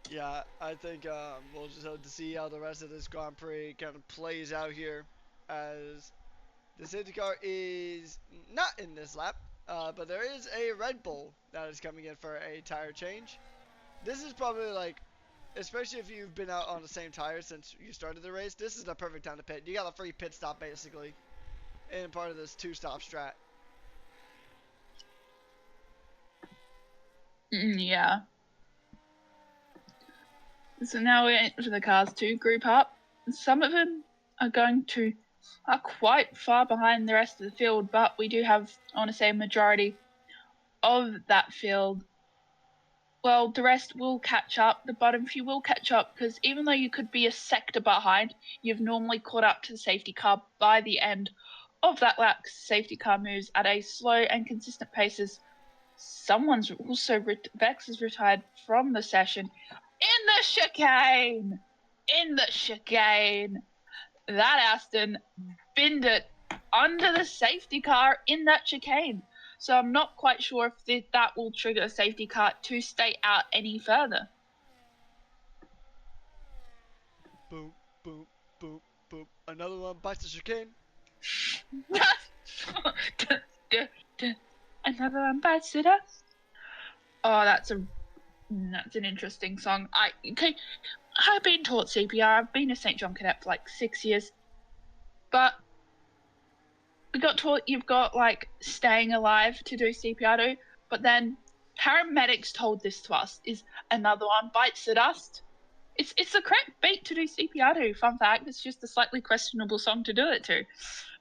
Yeah, I think we'll just have to see how the rest of this Grand Prix kind of plays out here, as the safety car is not in this lap, but there is a Red Bull that is coming in for a tire change. This is probably like, especially if you've been out on the same tire since you started the race, this is the perfect time to pit. You got a free pit stop basically in part of this 2-stop strat. Yeah. So now we're for the cars to group up. Some of them are quite far behind the rest of the field, but we do have, I want to say, a majority of that field. Well, the rest will catch up. The bottom few will catch up because even though you could be a sector behind, you've normally caught up to the safety car by the end of that lap. Safety car moves at a slow and consistent pace. Someone's also Vex is retired from the session. In the chicane, that Aston binned it under the safety car in that chicane. So I'm not quite sure if that will trigger a safety car to stay out any further. Boom, boom, boom, boom. Another one bites the chicane. Another one bites the dust. Oh, that's an interesting song. I've been taught CPR. I've been a St. John cadet for like 6 years, but we got taught you've got like staying alive to do CPR to, but then paramedics told this to us is another one bites the dust. It's the correct beat to do CPR to. Fun fact, it's just a slightly questionable song to do it to,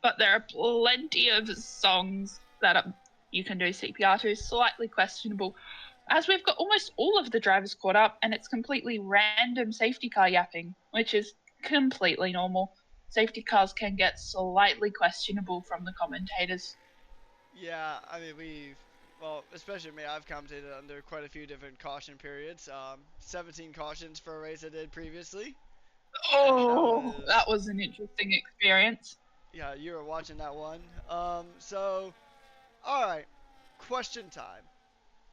but there are plenty of songs that you can do CPR to, slightly questionable. As we've got almost all of the drivers caught up, and it's completely random safety car yapping, which is completely normal. Safety cars can get slightly questionable from the commentators. Yeah, I mean, especially me, I've commentated under quite a few different caution periods. 17 cautions for a race I did previously. Oh, that was an interesting experience. Yeah, you were watching that one. Alright, question time.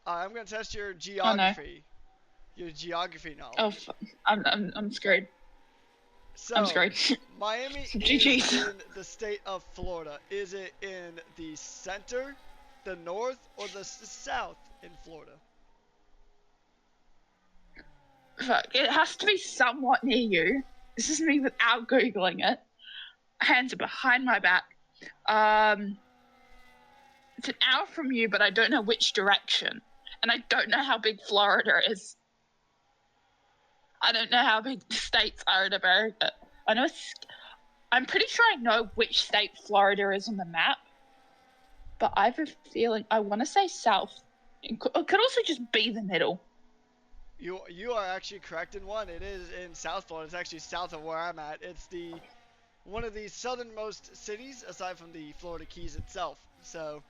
I'm gonna test your geography. Oh, no. Your geography knowledge. Oh, I'm screwed. So, I'm screwed. Miami GG's. is in the state of Florida. Is it in the center, the north, or the south in Florida? Fuck, it has to be somewhat near you. This is me without Googling it. Hands are behind my back. It's an hour from you, but I don't know which direction. And I don't know how big Florida is. I don't know how big the states are in America. I know. I'm pretty sure I know which state Florida is on the map, but I have a feeling I want to say south. It could also just be the middle. You are actually correct in one. It is in South Florida. It's actually south of where I'm at. It's the one of the southernmost cities aside from the Florida Keys itself. So,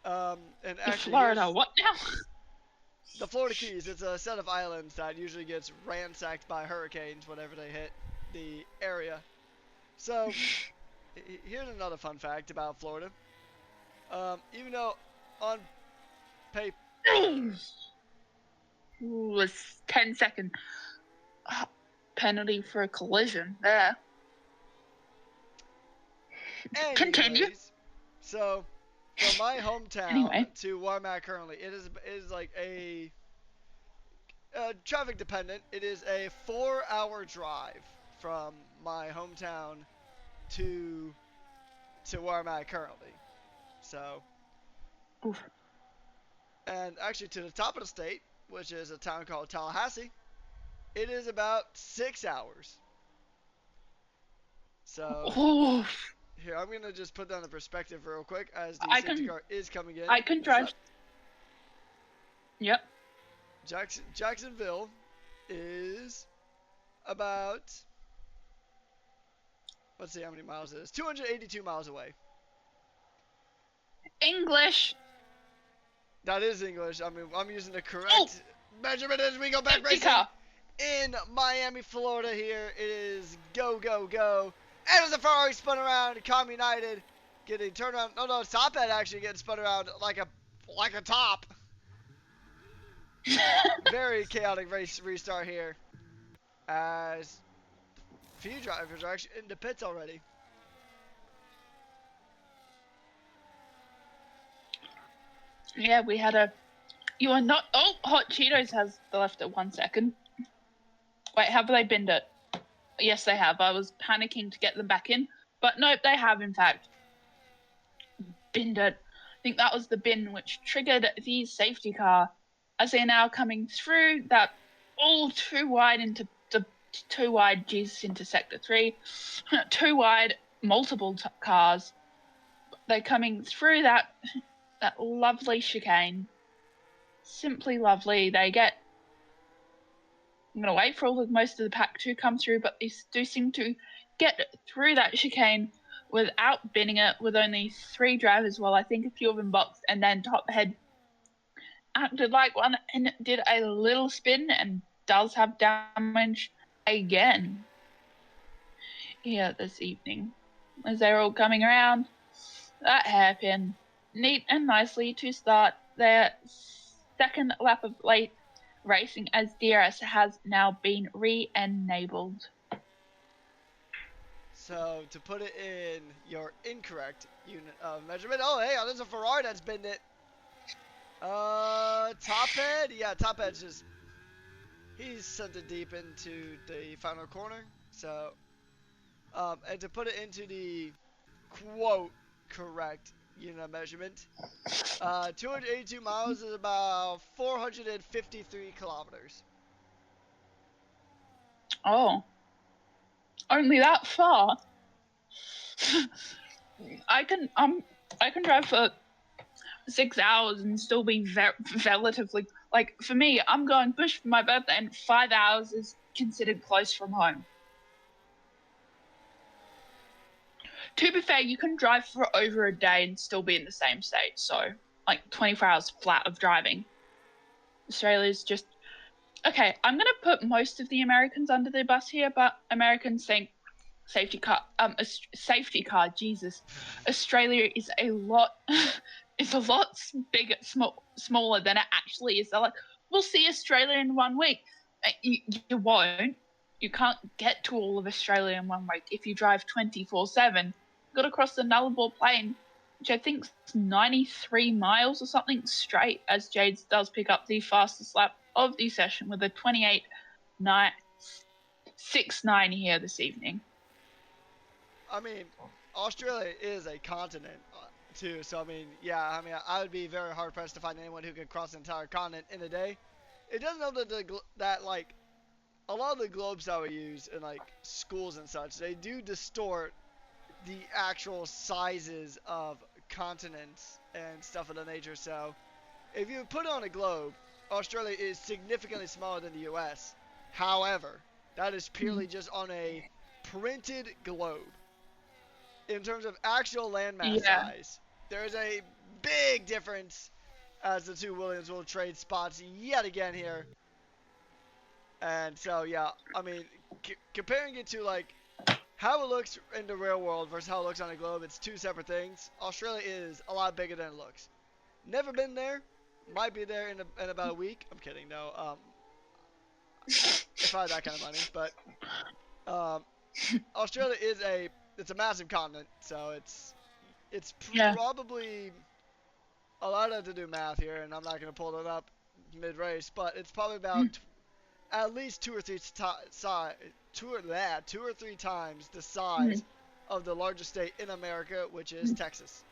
and The actually Florida here's what now? the Florida Keys. It's a set of islands that usually gets ransacked by hurricanes whenever they hit the area. So, here's another fun fact about Florida. Even though on paper, Ooh, it's 10-second penalty for a collision there. Continue. anyways, so from my hometown Anyway. to where I'm at currently, it is like a traffic dependent. It is a 4-hour drive from my hometown to where I'm at currently. So, Oof. and actually to the top of the state, which is a town called Tallahassee, it is about 6 hours. So Oof. here I'm gonna just put down the perspective real quick as the I safety can car is coming in. I can drive. Yep. Jacksonville is about, let's see how many miles it is. 282 miles away. English. That is English. I mean, I'm using the correct measurement as we go back Safety racing car. in Miami, Florida. Here it is. Go, go, go. And as the Ferrari spun around, Com United getting turned around. No, Top Hat actually getting spun around like a top. Very chaotic race restart here, as a few drivers are actually in the pits already. Yeah, we had a. You are not. Oh, Hot Cheetos has left it 1 second. Wait, have they binned it? Yes, they have. I was panicking to get them back in, but nope, they have in fact binned it. I think that was the bin which triggered the safety car, as they're now coming through that all too wide into the too wide Jesus into sector 3, too wide multiple cars. They're coming through that lovely chicane. Simply lovely. They get. I'm going to wait for most of the pack to come through, but they do seem to get through that chicane without binning it, with only 3 drivers. Well, I think a few of them boxed, and then Top Head acted like one and did a little spin and does have damage again here this evening. As they're all coming around, that hairpin neat and nicely to start their second lap of late racing, as DRS has now been re-enabled. So to put it in your incorrect unit of measurement. Oh, hey, there's a Ferrari that's binned it. Top Head? Yeah, Top Head's just, he's sent it deep into the final corner. So, and to put it into the quote correct unit of measurement, 282 miles is about 453 kilometers. Oh, only that far? I can drive for 6 hours and still be relatively, like, for me, I'm going bush for my birthday, and 5 hours is considered close from home. To be fair, you can drive for over a day and still be in the same state, so like 24 hours flat of driving. Australia's just okay. I'm gonna put most of the Americans under the bus here, but Americans think safety car, safety car. Jesus, Australia is a lot is a lot bigger, smaller than it actually is. They're like, we'll see Australia in 1 week. You won't. You can't get to all of Australia in 1 week if you drive 24/7. Got to cross the Nullarbor Plain, which I think is 93 miles or something straight, as Jades does pick up the fastest lap of the session with a 28.69 here this evening. I mean, Australia is a continent too, so I mean, yeah, I mean, I would be very hard pressed to find anyone who could cross the entire continent in a day. It doesn't know that like a lot of the globes that we use in like schools and such, they do distort the actual sizes of continents and stuff of the nature. So if you put on a globe, Australia is significantly smaller than the US. However, that is purely just on a printed globe. In terms of actual landmass Yeah, size, there is a big difference as the two Williams will trade spots yet again here. And so, yeah, I mean, comparing it to like how it looks in the real world versus how it looks on a globe, it's two separate things. Australia is a lot bigger than it looks. Never been there. Might be there in about a week. I'm kidding. No. If I had that kind of money, but um, Australia is it's a massive continent, so it's yeah. probably allowed to do math here, and I'm not gonna pull it up mid race, but it's probably Mm, about at least two or three times the mm. size of the largest state in America, which is Texas.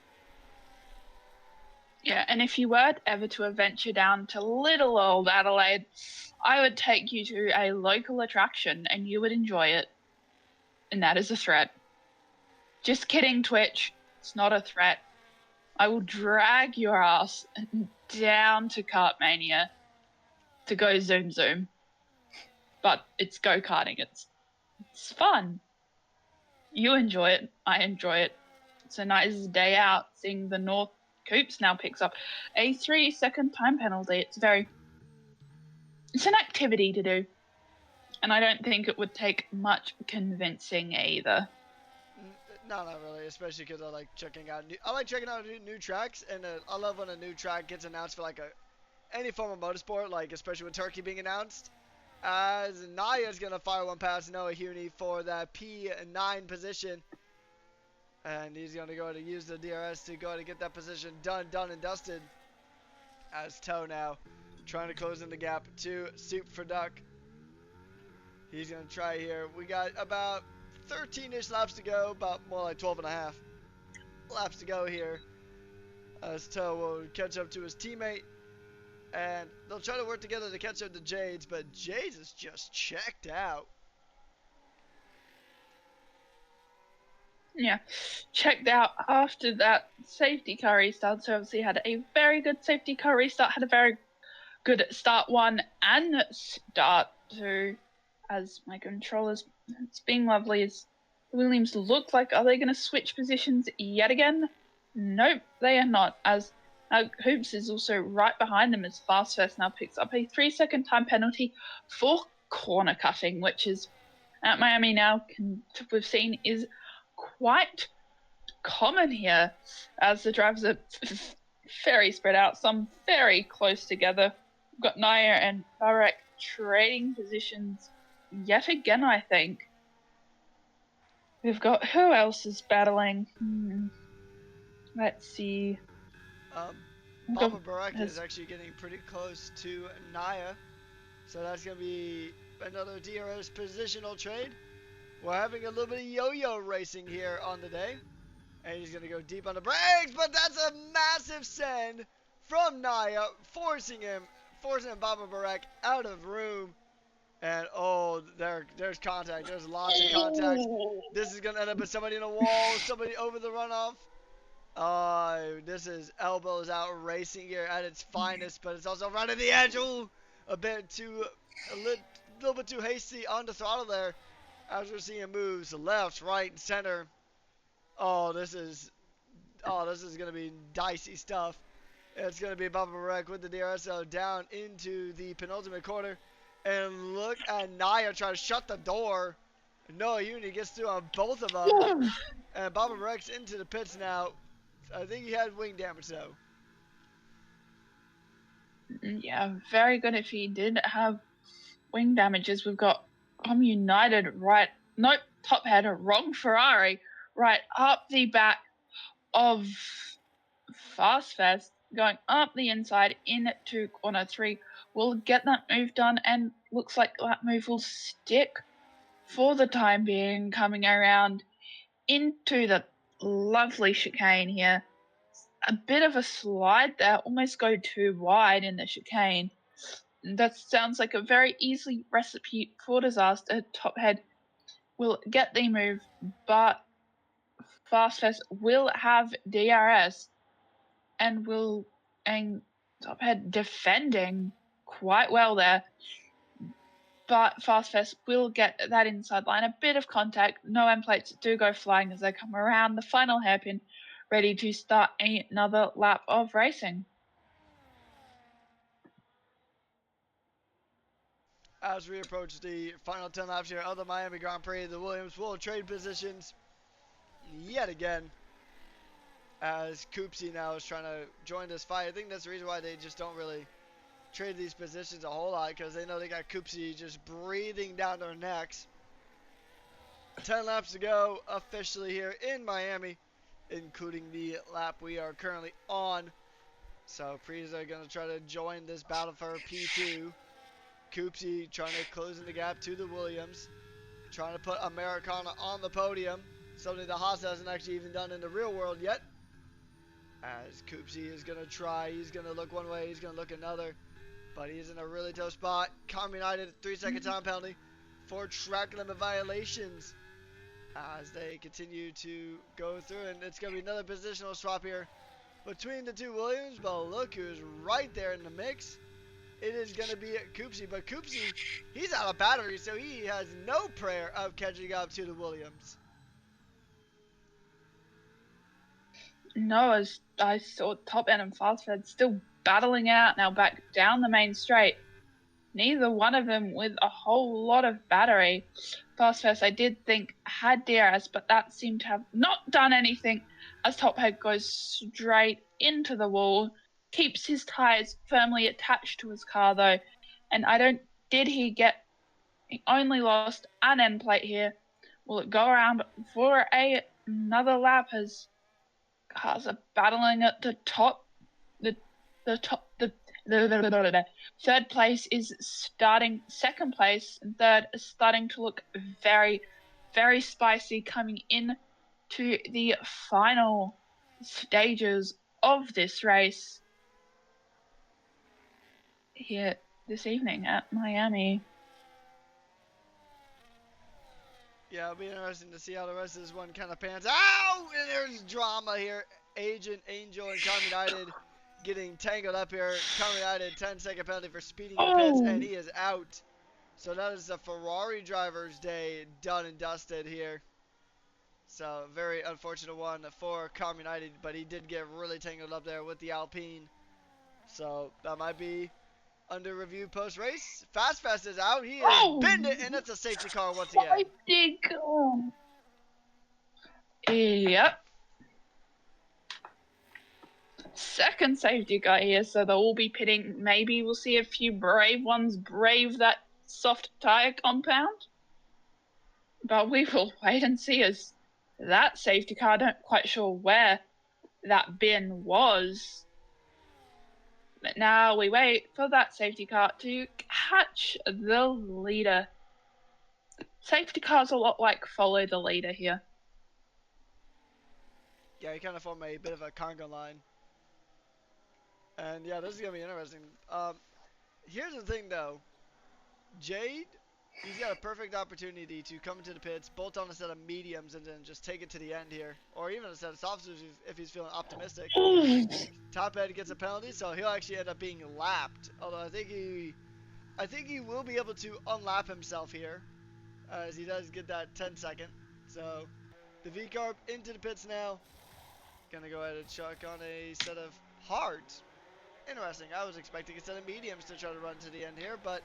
Yeah, and if you were ever to venture down to little old Adelaide, I would take you to a local attraction and you would enjoy it. And that is a threat. Just kidding, Twitch. It's not a threat. I will drag your ass down to Kartmania to go zoom zoom. But it's go karting. It's fun. You enjoy it. I enjoy it. It's a nice day out. Seeing the North Coops now picks up a 3-second time penalty. It's an activity to do. And I don't think it would take much convincing either. No, not really, especially because I like checking out new tracks, and I love when a new track gets announced for like any form of motorsport, like especially with Turkey being announced. As Naya's gonna fire one past Noah Huni for that P9 position, and he's gonna go to use the DRS to go to get that position done and dusted. As Toe now trying to close in the gap to Soup for Duck. He's gonna try here. We got about 13-ish laps to go, about more like 12 and a half laps to go here. As Toe will catch up to his teammate, and they'll try to work together to catch up to Jades, but Jades is just checked out. Yeah, checked out after that safety car restart. So obviously had a very good safety car restart, had a very good start 1 and start 2. As my controllers, it's being lovely. As the Williams look like, are they going to switch positions yet again? Nope, they are not. As Hoops is also right behind them as Fast First now picks up a 3-second time penalty for corner cutting, which is at Miami now, we've seen is quite common here, as the drivers are very spread out, some very close together. We've got Naya and Barek trading positions yet again, I think. We've got who else is battling? Let's see. Baba Baraka is actually getting pretty close to Naya, so that's going to be another DRS positional trade. We're having a little bit of yo-yo racing here on the day. And he's going to go deep on the brakes, but that's a massive send from Naya, forcing Baba Barak out of room. And oh, there's contact. There's lots of contact. This is going to end up with somebody in a wall, somebody over the runoff. This is elbows out racing here at its finest, but it's also right at the edge. Ooh, a little bit too hasty on the throttle there. As we're seeing moves left, right, and center. Oh, this is gonna be dicey stuff. It's gonna be Baba Barek with the DRSO down into the penultimate corner, and look at Naya try to shut the door. Noah Uni gets through on both of them, and Baba Barek's into the pits now. I think he had wing damage though. Yeah, very good if he did have wing damages. We've got United right. Nope, top header, wrong Ferrari. Right up the back of Fast Fest, going up the inside into corner 3. We'll get that move done, and looks like that move will stick for the time being, coming around into the lovely chicane here. A bit of a slide there, almost go too wide in the chicane. That sounds like a very easy recipe for disaster. Tophead will get the move, but Fastfest will have DRS and will and Tophead defending quite well there. But Fastfest will get that inside line. A bit of contact. No end plates do go flying as they come around the final hairpin, ready to start another lap of racing. As we approach the final 10 laps here of the Miami Grand Prix, the Williams will trade positions yet again. As Coopsy now is trying to join this fight. I think that's the reason why they just don't really trade these positions a whole lot, because they know they got Coopsy just breathing down their necks. 10 laps to go officially here in Miami, including the lap we are currently on. So Priza going to try to join this battle for P2. Coopsy trying to close in the gap to the Williams, trying to put Americana on the podium, something that Haas hasn't actually even done in the real world yet. As Coopsy is going to try, he's going to look one way, he's going to look another, but he's in a really tough spot. Com United 3-second time penalty for track limit violations as they continue to go through, and it's going to be another positional swap here between the two Williams, but look who's right there in the mix. It is going to be Coopsy, but Coopsy, he's out of battery, so he has no prayer of catching up to the Williams. No, as I saw Top End and Fastfed still battling out now back down the main straight. Neither one of them with a whole lot of battery. Fastfest, I did think, had DRS, but that seemed to have not done anything as Tophead goes straight into the wall, keeps his tyres firmly attached to his car though, and he only lost an end plate here. Will it go around for another lap as cars are battling at the top? The third place is starting, second place and third is starting to look very, very spicy coming in to the final stages of this race here this evening at Miami. Yeah, it'll be interesting to see how the rest of this one kind of pans out. And there's drama here. Agent Angel and Com United getting tangled up here. Com United 10-second penalty for speeding in the pits, and he is out. So that is the Ferrari driver's day done and dusted here. So very unfortunate one for Com United, but he did get really tangled up there with the Alpine. So that might be under review post-race. Fast is out. He has binned it, and it's a safety car once again. Yep. Second safety car here, so they'll all be pitting. Maybe we'll see a few brave ones brave that soft tyre compound. But we will wait and see as that safety car, I'm not quite sure where that bin was. But now we wait for that safety car to catch the leader. Safety cars a lot like follow the leader here. Yeah, you kind of form a bit of a conga line. And yeah, this is going to be interesting. Here's the thing though. Jade, he's got a perfect opportunity to come into the pits, bolt on a set of mediums, and then just take it to the end here. Or even a set of softs if he's feeling optimistic. Top Ed gets a penalty, so he'll actually end up being lapped. Although I think he will be able to unlap himself here, as he does get that 10-second. So the V-Carb into the pits now. Gonna go ahead and chuck on a set of hards. Interesting. I was expecting a set of mediums to try to run to the end here, but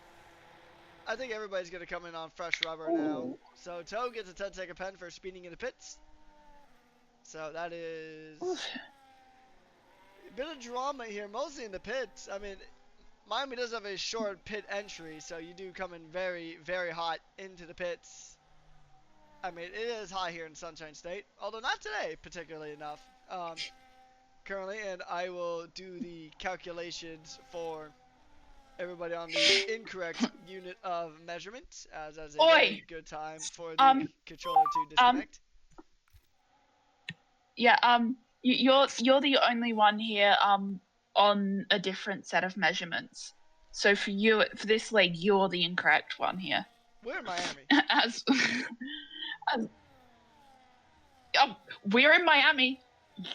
I think everybody's going to come in on fresh rubber now. So Toe gets a 10-second pen for speeding in the pits. So that is a bit of drama here, mostly in the pits. I mean, Miami does have a short pit entry, so you do come in very, very hot into the pits. I mean, it is hot here in Sunshine State, although not today, particularly enough. Currently, and I will do the calculations for everybody on the incorrect unit of measurement, as that's a very good time for the controller to disconnect. You're the only one here on a different set of measurements. So for this league, you're the incorrect one here. We're in Miami. as we're in Miami.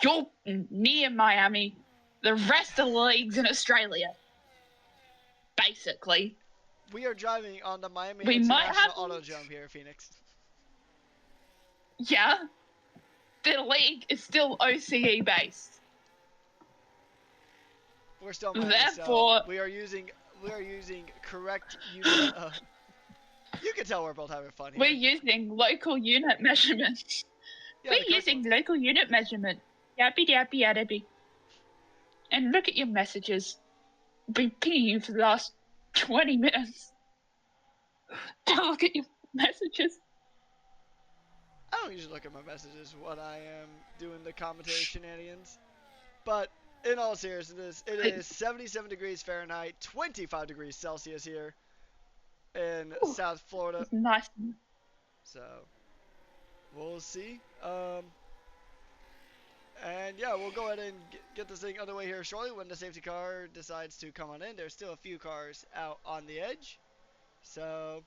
You're near Miami. The rest of the league's in Australia. Basically. We are driving on the Miami We might International have Autodrome here, Phoenix. Yeah. The league is still OCE based. We're still Miami, Therefore, so we are using correct unit. You can tell we're both having fun here. we're using local unit measurement. Yeah, We're using local unit measurement. Yappy dappy yappy. And look at your messages. I've been pinging you for the last 20 minutes. Don't look at your messages. I don't usually look at my messages when I am doing the commentary shenanigans. But in all seriousness, it is 77 degrees Fahrenheit, 25 degrees Celsius here in South Florida. It's nice. So we'll see. And yeah, we'll go ahead and get this thing underway here shortly when the safety car decides to come on in. There's still a few cars out on the edge. So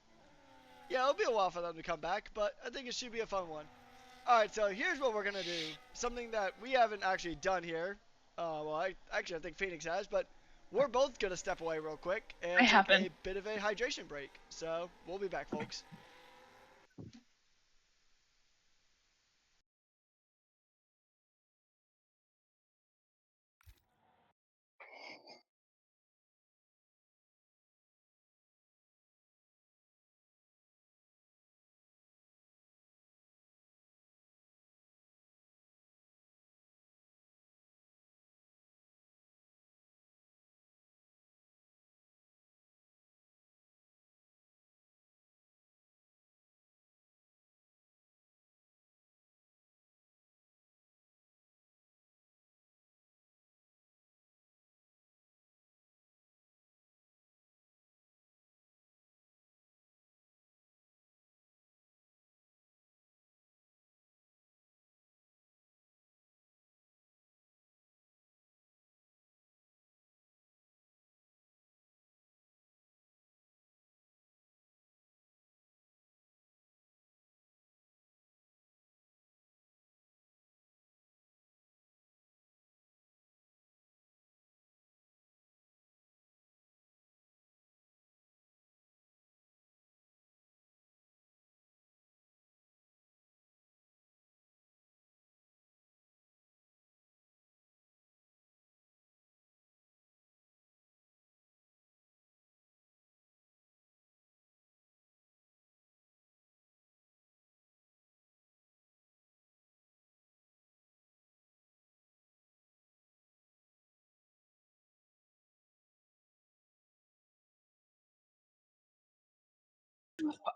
yeah, it'll be a while for them to come back, but I think it should be a fun one. Alright, so here's what we're going to do. Something that we haven't actually done here. I think Phoenix has, but we're both going to step away real quick and take a bit of a hydration break. So we'll be back, folks.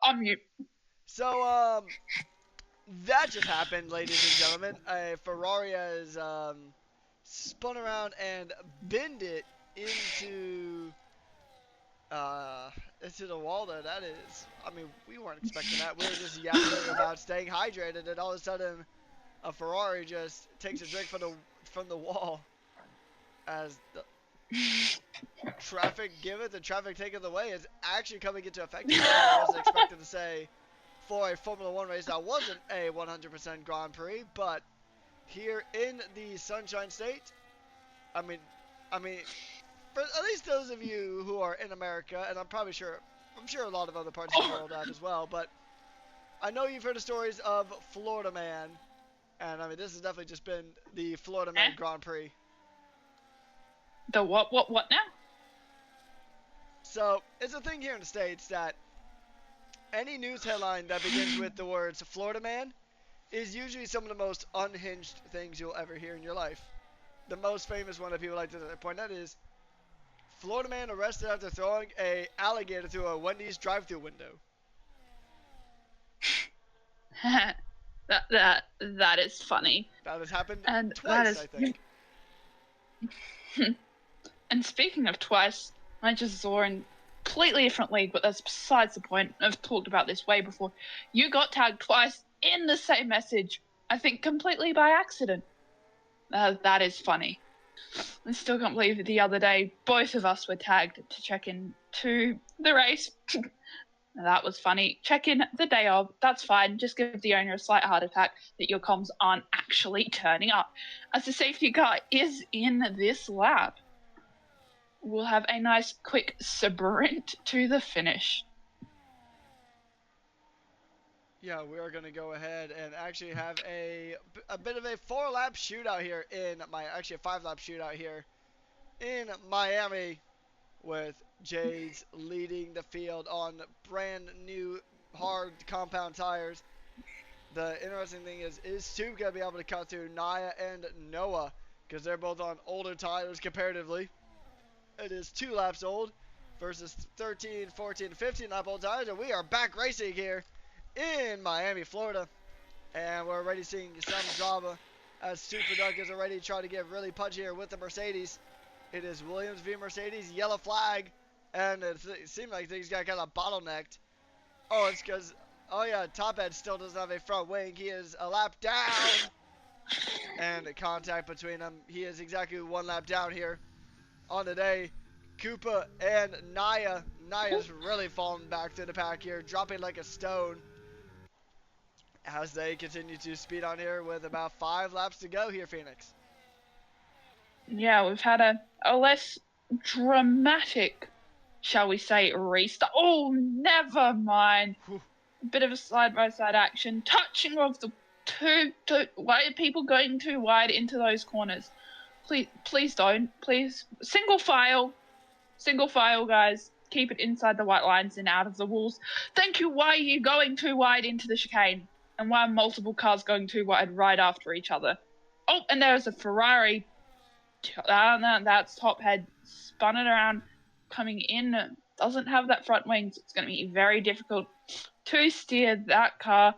On mute. So, that just happened, ladies and gentlemen. A Ferrari has spun around and binned it into the wall there. That is, I mean, we weren't expecting that. We were just yapping about staying hydrated, and all of a sudden, a Ferrari just takes a drink from the wall as the traffic giveth and traffic taketh away is actually coming into effect. I wasn't expected to say for a Formula One race that wasn't a 100% Grand Prix, but here in the Sunshine State, I mean, for at least those of you who are in America, and I'm sure a lot of other parts of the world have as well, but I know you've heard the stories of Florida Man, and I mean, this has definitely just been the Florida Man Grand Prix. The what now? So, it's a thing here in the States that any news headline that begins with the words Florida Man is usually some of the most unhinged things you'll ever hear in your life. The most famous one that people like to point out is Florida man arrested after throwing a alligator through a Wendy's drive-thru window. that is funny. That has happened and twice, I think. And speaking of twice, I just saw in completely different league, but that's besides the point. I've talked about this way before. You got tagged twice in the same message, I think completely by accident. That is funny. I still can't believe it. The other day, both of us were tagged to check in to the race. That was funny. Check in the day of, that's fine. Just give the owner a slight heart attack that your comms aren't actually turning up, as the safety car is in this lap. We'll have a nice quick sprint to the finish. Yeah, we are going to go ahead and actually have a bit of a 4-lap shootout here actually a 5-lap shootout here in Miami, with Jades leading the field on brand new hard compound tires. The interesting thing is Sue going to be able to cut through Naya and Noah, because they're both on older tires comparatively. It is 2 laps old versus 13, 14, 15 lap old tires, and we are back racing here in Miami, Florida. And we're already seeing some drama as Super Duck is already trying to get really punchy here with the Mercedes. It is Williams v Mercedes, yellow flag, and it seemed like things got kind of bottlenecked. Oh, it's because, oh yeah, Tophead still doesn't have a front wing. He is a lap down, and contact between them. He is exactly 1 lap down here on the day. Koopa and Naya. Naya's really falling back to the pack here, dropping like a stone as they continue to speed on here with about 5 laps to go here, Phoenix. Yeah, we've had a less dramatic, shall we say, restart. Oh, never mind. Whew. A bit of a side-by-side action. Touching of the two. Why are people going too wide into those corners? Please don't. Please. Single file, guys. Keep it inside the white lines and out of the walls. Thank you. Why are you going too wide into the chicane? And why are multiple cars going too wide right after each other? Oh, and there's a Ferrari. That's top head. Spun it around. Coming in. Doesn't have that front wing, so it's going to be very difficult to steer that car.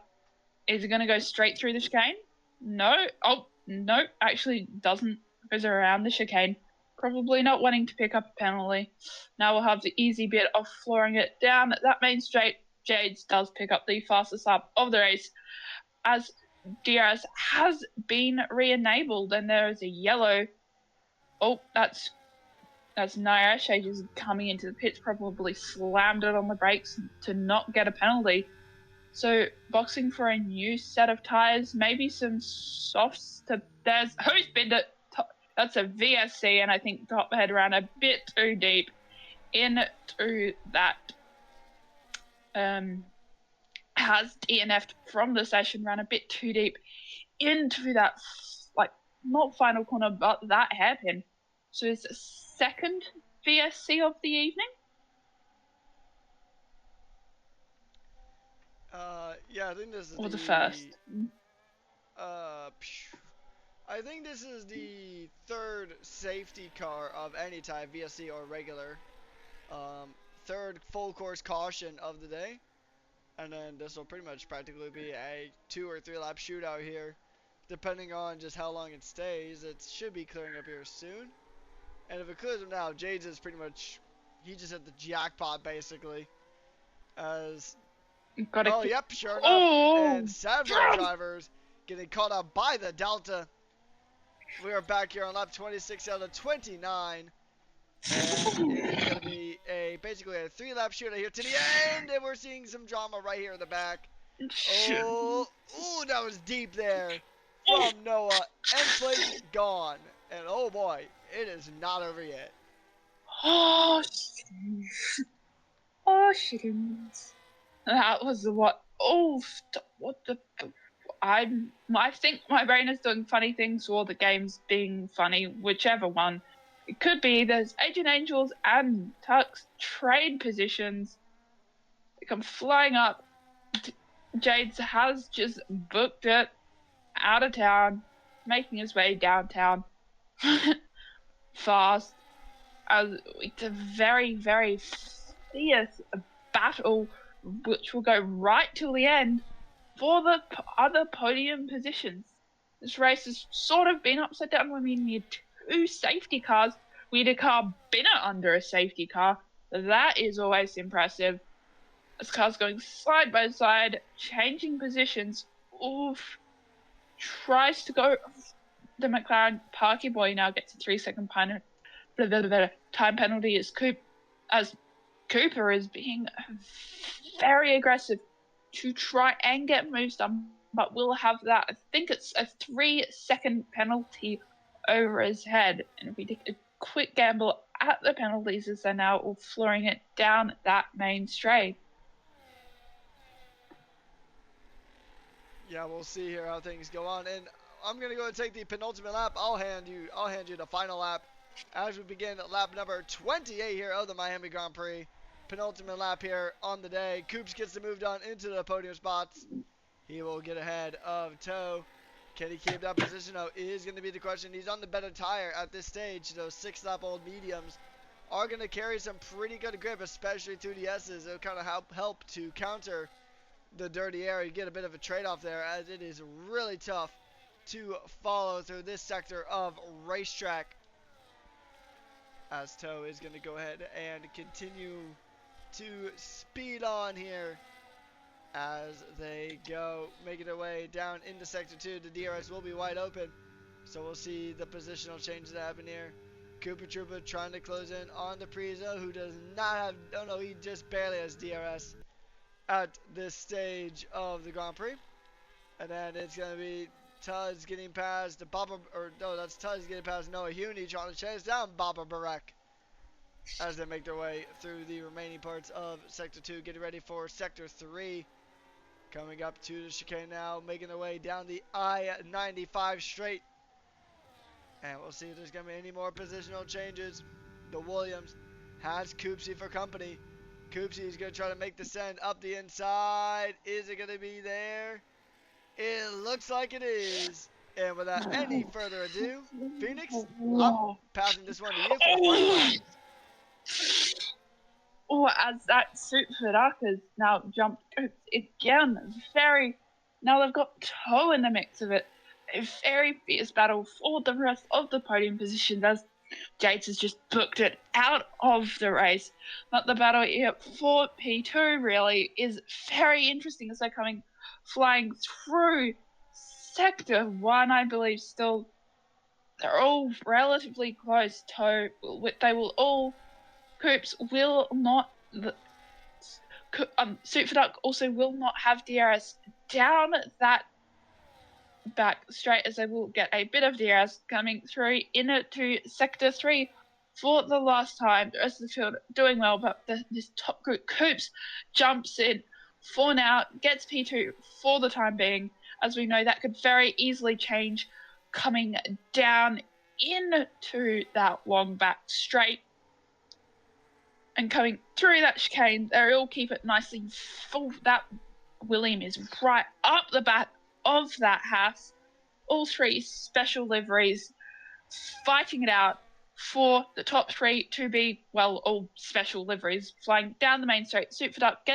Is it going to go straight through the chicane? No. Oh, no. Actually doesn't. Goes around the chicane. Probably not wanting to pick up a penalty. Now we'll have the easy bit of flooring it down that main straight. Jades does pick up the fastest lap of the race, as DRS has been re-enabled, and there is a yellow. Oh, that's Naya. Shages coming into the pits, probably slammed it on the brakes to not get a penalty. So boxing for a new set of tires, maybe some softs. There's who's been it? That's a VSC, and I think top head ran a bit too deep into that. Has DNF'd from the session, ran a bit too deep into that, like, not final corner, but that hairpin. So it's the second VSC of the evening. Yeah, I think this is or the first. I think this is the 3rd safety car of any type, VSC or regular. 3rd full course caution of the day. And then this will pretty much practically be a 2 or 3 lap shootout here. Depending on just how long it stays, it should be clearing up here soon. And if it clears up now, Jades is pretty much, he just hit the jackpot basically. Yep, sure enough. And several drivers getting caught up by the Delta. We are back here on lap 26 out of 29. And it is going to be basically a 3-lap shootout here to the end. And we're seeing some drama right here in the back. Oh, that was deep there from Noah. End plate gone. And oh boy, it is not over yet. Oh, shittings. That was what? Oh, what the? I think my brain is doing funny things, or the game's being funny, whichever one. It could be there's Agent Angels and Tuck's trade positions. They come flying up. Jades has just booked it out of town, making his way downtown fast. It's a very, very fierce battle, which will go right till the end for the other podium positions. This race has sort of been upside down. I mean, we had 2 safety cars. We had a car binner under a safety car. That is always impressive. This car's going side by side, changing positions. Oof. Tries to go the McLaren Parky Boy now gets a 3-second time penalty as Cooper is being very aggressive to try and get moves done, but will have that. I think it's a 3-second penalty over his head. And if we take a quick gamble at the penalties, as they're now all flooring it down that main straight. Yeah, we'll see here how things go on. And I'm gonna go and take the penultimate lap. I'll hand you the final lap as we begin lap number 28 here of the Miami Grand Prix. Penultimate lap here on the day. Coops gets to move on into the podium spots. He will get ahead of Toe. Can he keep that position? No, is going to be the question. He's on the better tire at this stage. Those 6-lap-old mediums are going to carry some pretty good grip, especially through the S's. It'll kind of help to counter the dirty air. You get a bit of a trade-off there, as it is really tough to follow through this sector of racetrack. As Toe is going to go ahead and continue to speed on here as they go, making their way down into Sector 2. The DRS will be wide open, so we'll see the positional changes that happen here. Cooper Trooper trying to close in on the Prizo, who does not have, oh no, he just barely has DRS at this stage of the Grand Prix. And then it's going to be Tuz getting past Baba, or no, that's Tuz getting past Noah Huni, trying to chase down Baba Barak as they make their way through the remaining parts of Sector 2, getting ready for Sector 3. Coming up to the chicane now, making their way down the I-95 straight. And we'll see if there's going to be any more positional changes. The Williams has Coopsy for company. Coopsy is going to try to make the send up the inside. Is it going to be there? It looks like it is. And without any further ado, Phoenix, I'm passing this one to you for the final lap. Oh, as that suit for has now jumped again. Now they've got Toe in the mix of it. A very fierce battle for the rest of the podium positions as Jates has just booked it out of the race. But the battle here for P2 really is very interesting as they're flying through Sector 1, I believe, still. They're all relatively close. Toe, they will all. Coops will not. Suit for Duck also will not have DRS down that back straight, as they will get a bit of DRS coming through into Sector 3 for the last time. The rest of the field doing well, but this top group, Coops, jumps in for now, gets P2 for the time being. As we know, that could very easily change coming down into that long back straight. And coming through that chicane, they all keep it nicely full. That William is right up the back of that house. All three special liveries fighting it out for the top three to be, well, all special liveries flying down the main straight. Suit for Duck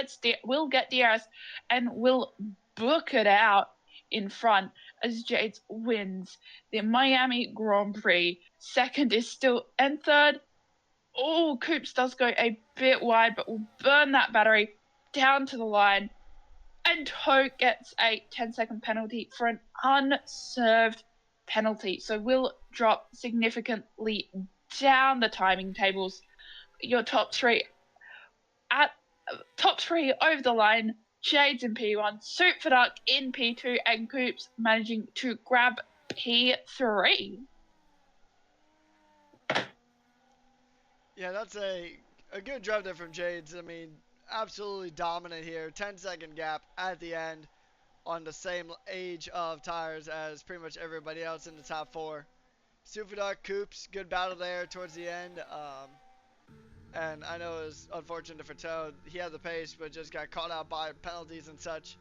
will get DRS and will book it out in front as Jades wins the Miami Grand Prix. Second is still, and third, Coops does go a bit wide, but will burn that battery down to the line. And Toe gets a 10-second penalty for an unserved penalty. So will drop significantly down the timing tables. Your top three over the line. Shades in P1, Suit for Duck in P2, and Coops managing to grab P3. Yeah, that's a good drive there from Jades. I mean, absolutely dominant here. 10-second gap at the end on the same age of tires as pretty much everybody else in the top four. Super Duck, Coops, good battle there towards the end. And I know it was unfortunate for Toad. He had the pace, but just got caught out by penalties and such.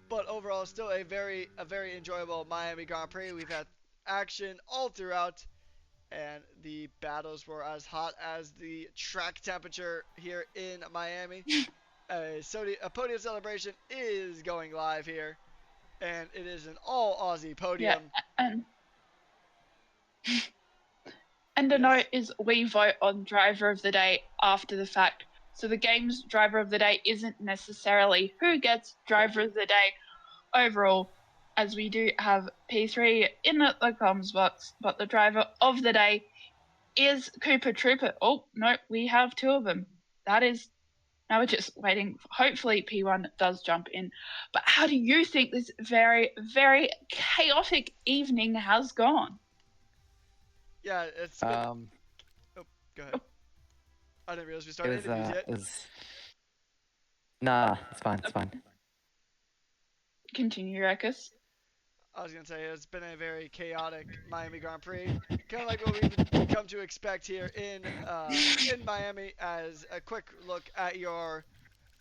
But overall, still a very enjoyable Miami Grand Prix. We've had action all throughout, and the battles were as hot as the track temperature here in Miami. A podium celebration is going live here, and it is an all Aussie podium. Yeah, and the note is we vote on driver of the day after the fact. So the game's driver of the day isn't necessarily who gets driver of the day overall. as we do have P3 in the comms box, but the driver of the day is Cooper Trooper. Oh, no, we have two of them. That is, now we're just waiting. Hopefully, P1 does jump in. But how do you think this very, very chaotic evening has gone? Yeah, it's been. Oh, go ahead. I didn't realize we started interviews yet. Nah, it's fine, it's fine. Continue, Ruckus. I was gonna say it's been a very chaotic Miami Grand Prix, kind of like what we've come to expect here in Miami. As a quick look at your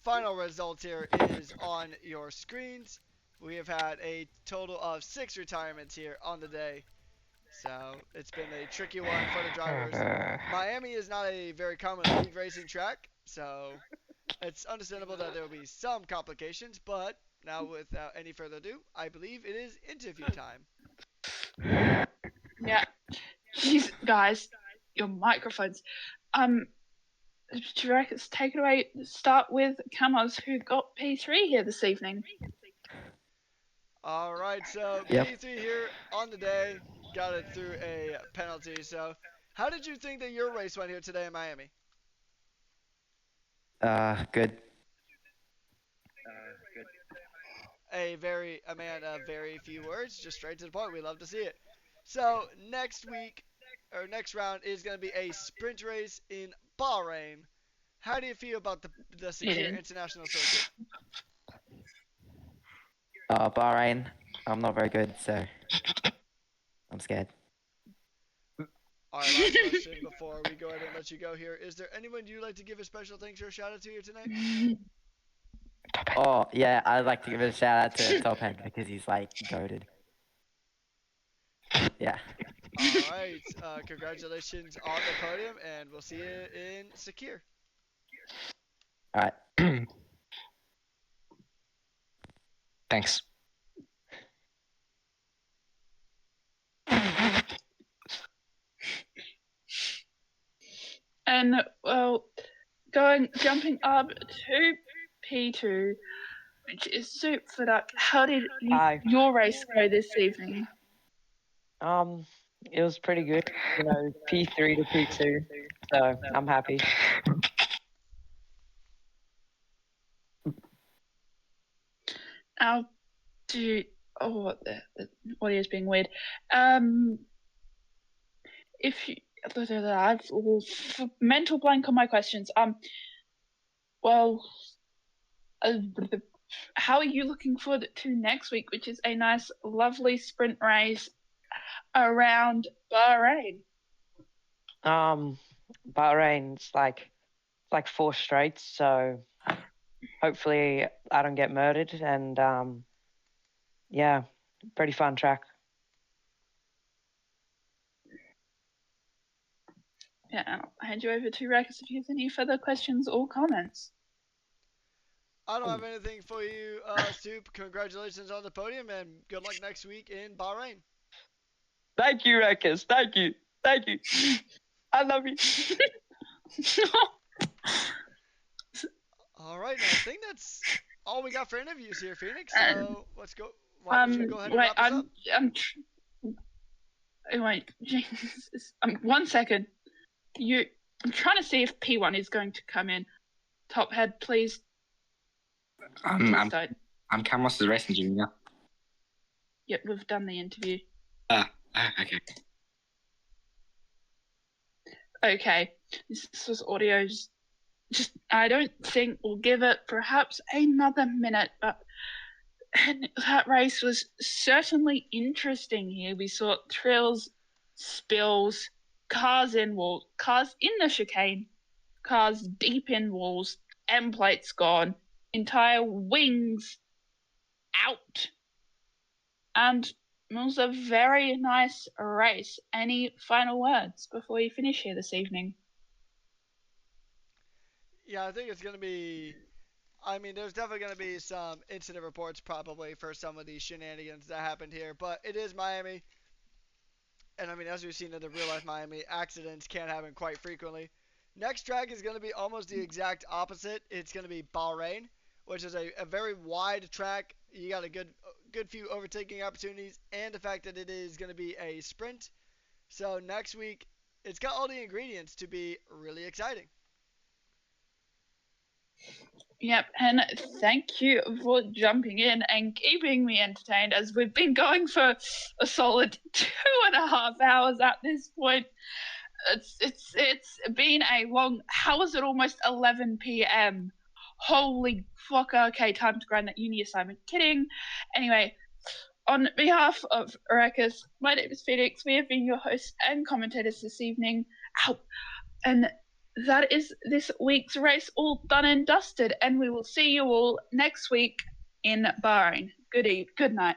final results here is on your screens. We have had a total of 6 retirements here on the day, so it's been a tricky one for the drivers. Miami is not a very common league racing track, so it's understandable that there will be some complications, but now without any further ado, I believe it is interview time. Yeah. Jeez, guys, your microphones. Ruckus, take it away. Start with Camus, who got P3 here this evening. All right, so Yep. P3 here on the day got it through a penalty. So, how did you think that your race went here today in Miami? Good. Very few words, just straight to the point. We love to see it. So next week, or next round is going to be a sprint race in Bahrain. How do you feel about the secure international circuit? Bahrain, I'm not very good, so I'm scared. All right, last question before we go ahead and let you go here. Is there anyone you'd like to give a special thanks or a shout out to here tonight? Oh, yeah, I'd like to give a shout out to Top Head because he's like goated. Yeah. All right, congratulations on the podium, and we'll see you in secure. All right. Thanks. And well, jumping up to P2, which is Soup for Duck. How did your race go this evening? It was pretty good. You know, P3 to P2, so I'm happy. Now, the audio is being weird. If you, I've mental blank on my questions. Well, how are you looking forward to next week, which is a nice, lovely sprint race around Bahrain? Bahrain's like 4 straights, so hopefully I don't get murdered, and yeah, pretty fun track. Yeah, I'll hand you over to Ruckus if you have any further questions or comments. I don't have anything for you, Soup. Congratulations on the podium, and good luck next week in Bahrain. Thank you, Ruckus. Thank you. Thank you. I love you. All right, I think that's all we got for interviews here, Phoenix. So let's go. Why don't you go ahead and wrap us up? Wait, Jesus. 1 second. I'm trying to see if P1 is going to come in. Top Head, please. I'm Camus, the racing junior. Yep, we've done the interview. Okay. Okay, this was audio. Just I don't think we'll give it perhaps another minute, but that race was certainly interesting here. We saw thrills, spills, cars in the chicane, cars deep in walls, end plates gone, entire wings out. And it was a very nice race. Any final words before we finish here this evening? Yeah, I think it's going to be. I mean, there's definitely going to be some incident reports probably for some of these shenanigans that happened here, but it is Miami. And I mean, as we've seen in the real life Miami, accidents can happen quite frequently. Next track is going to be almost the exact opposite. It's going to be Bahrain, which is a very wide track. You got a good few overtaking opportunities, and the fact that it is going to be a sprint. So next week, it's got all the ingredients to be really exciting. Yep, and thank you for jumping in and keeping me entertained as we've been going for a solid 2.5 hours at this point. It's been a long. How is it almost 11 p.m.? Holy fuck! Okay, time to grind that uni assignment. Kidding. Anyway, on behalf of Erekas, my name is Phoenix. We have been your hosts and commentators this evening. Ow. And that is this week's race all done and dusted, and we will see you all next week in Bahrain. Good night.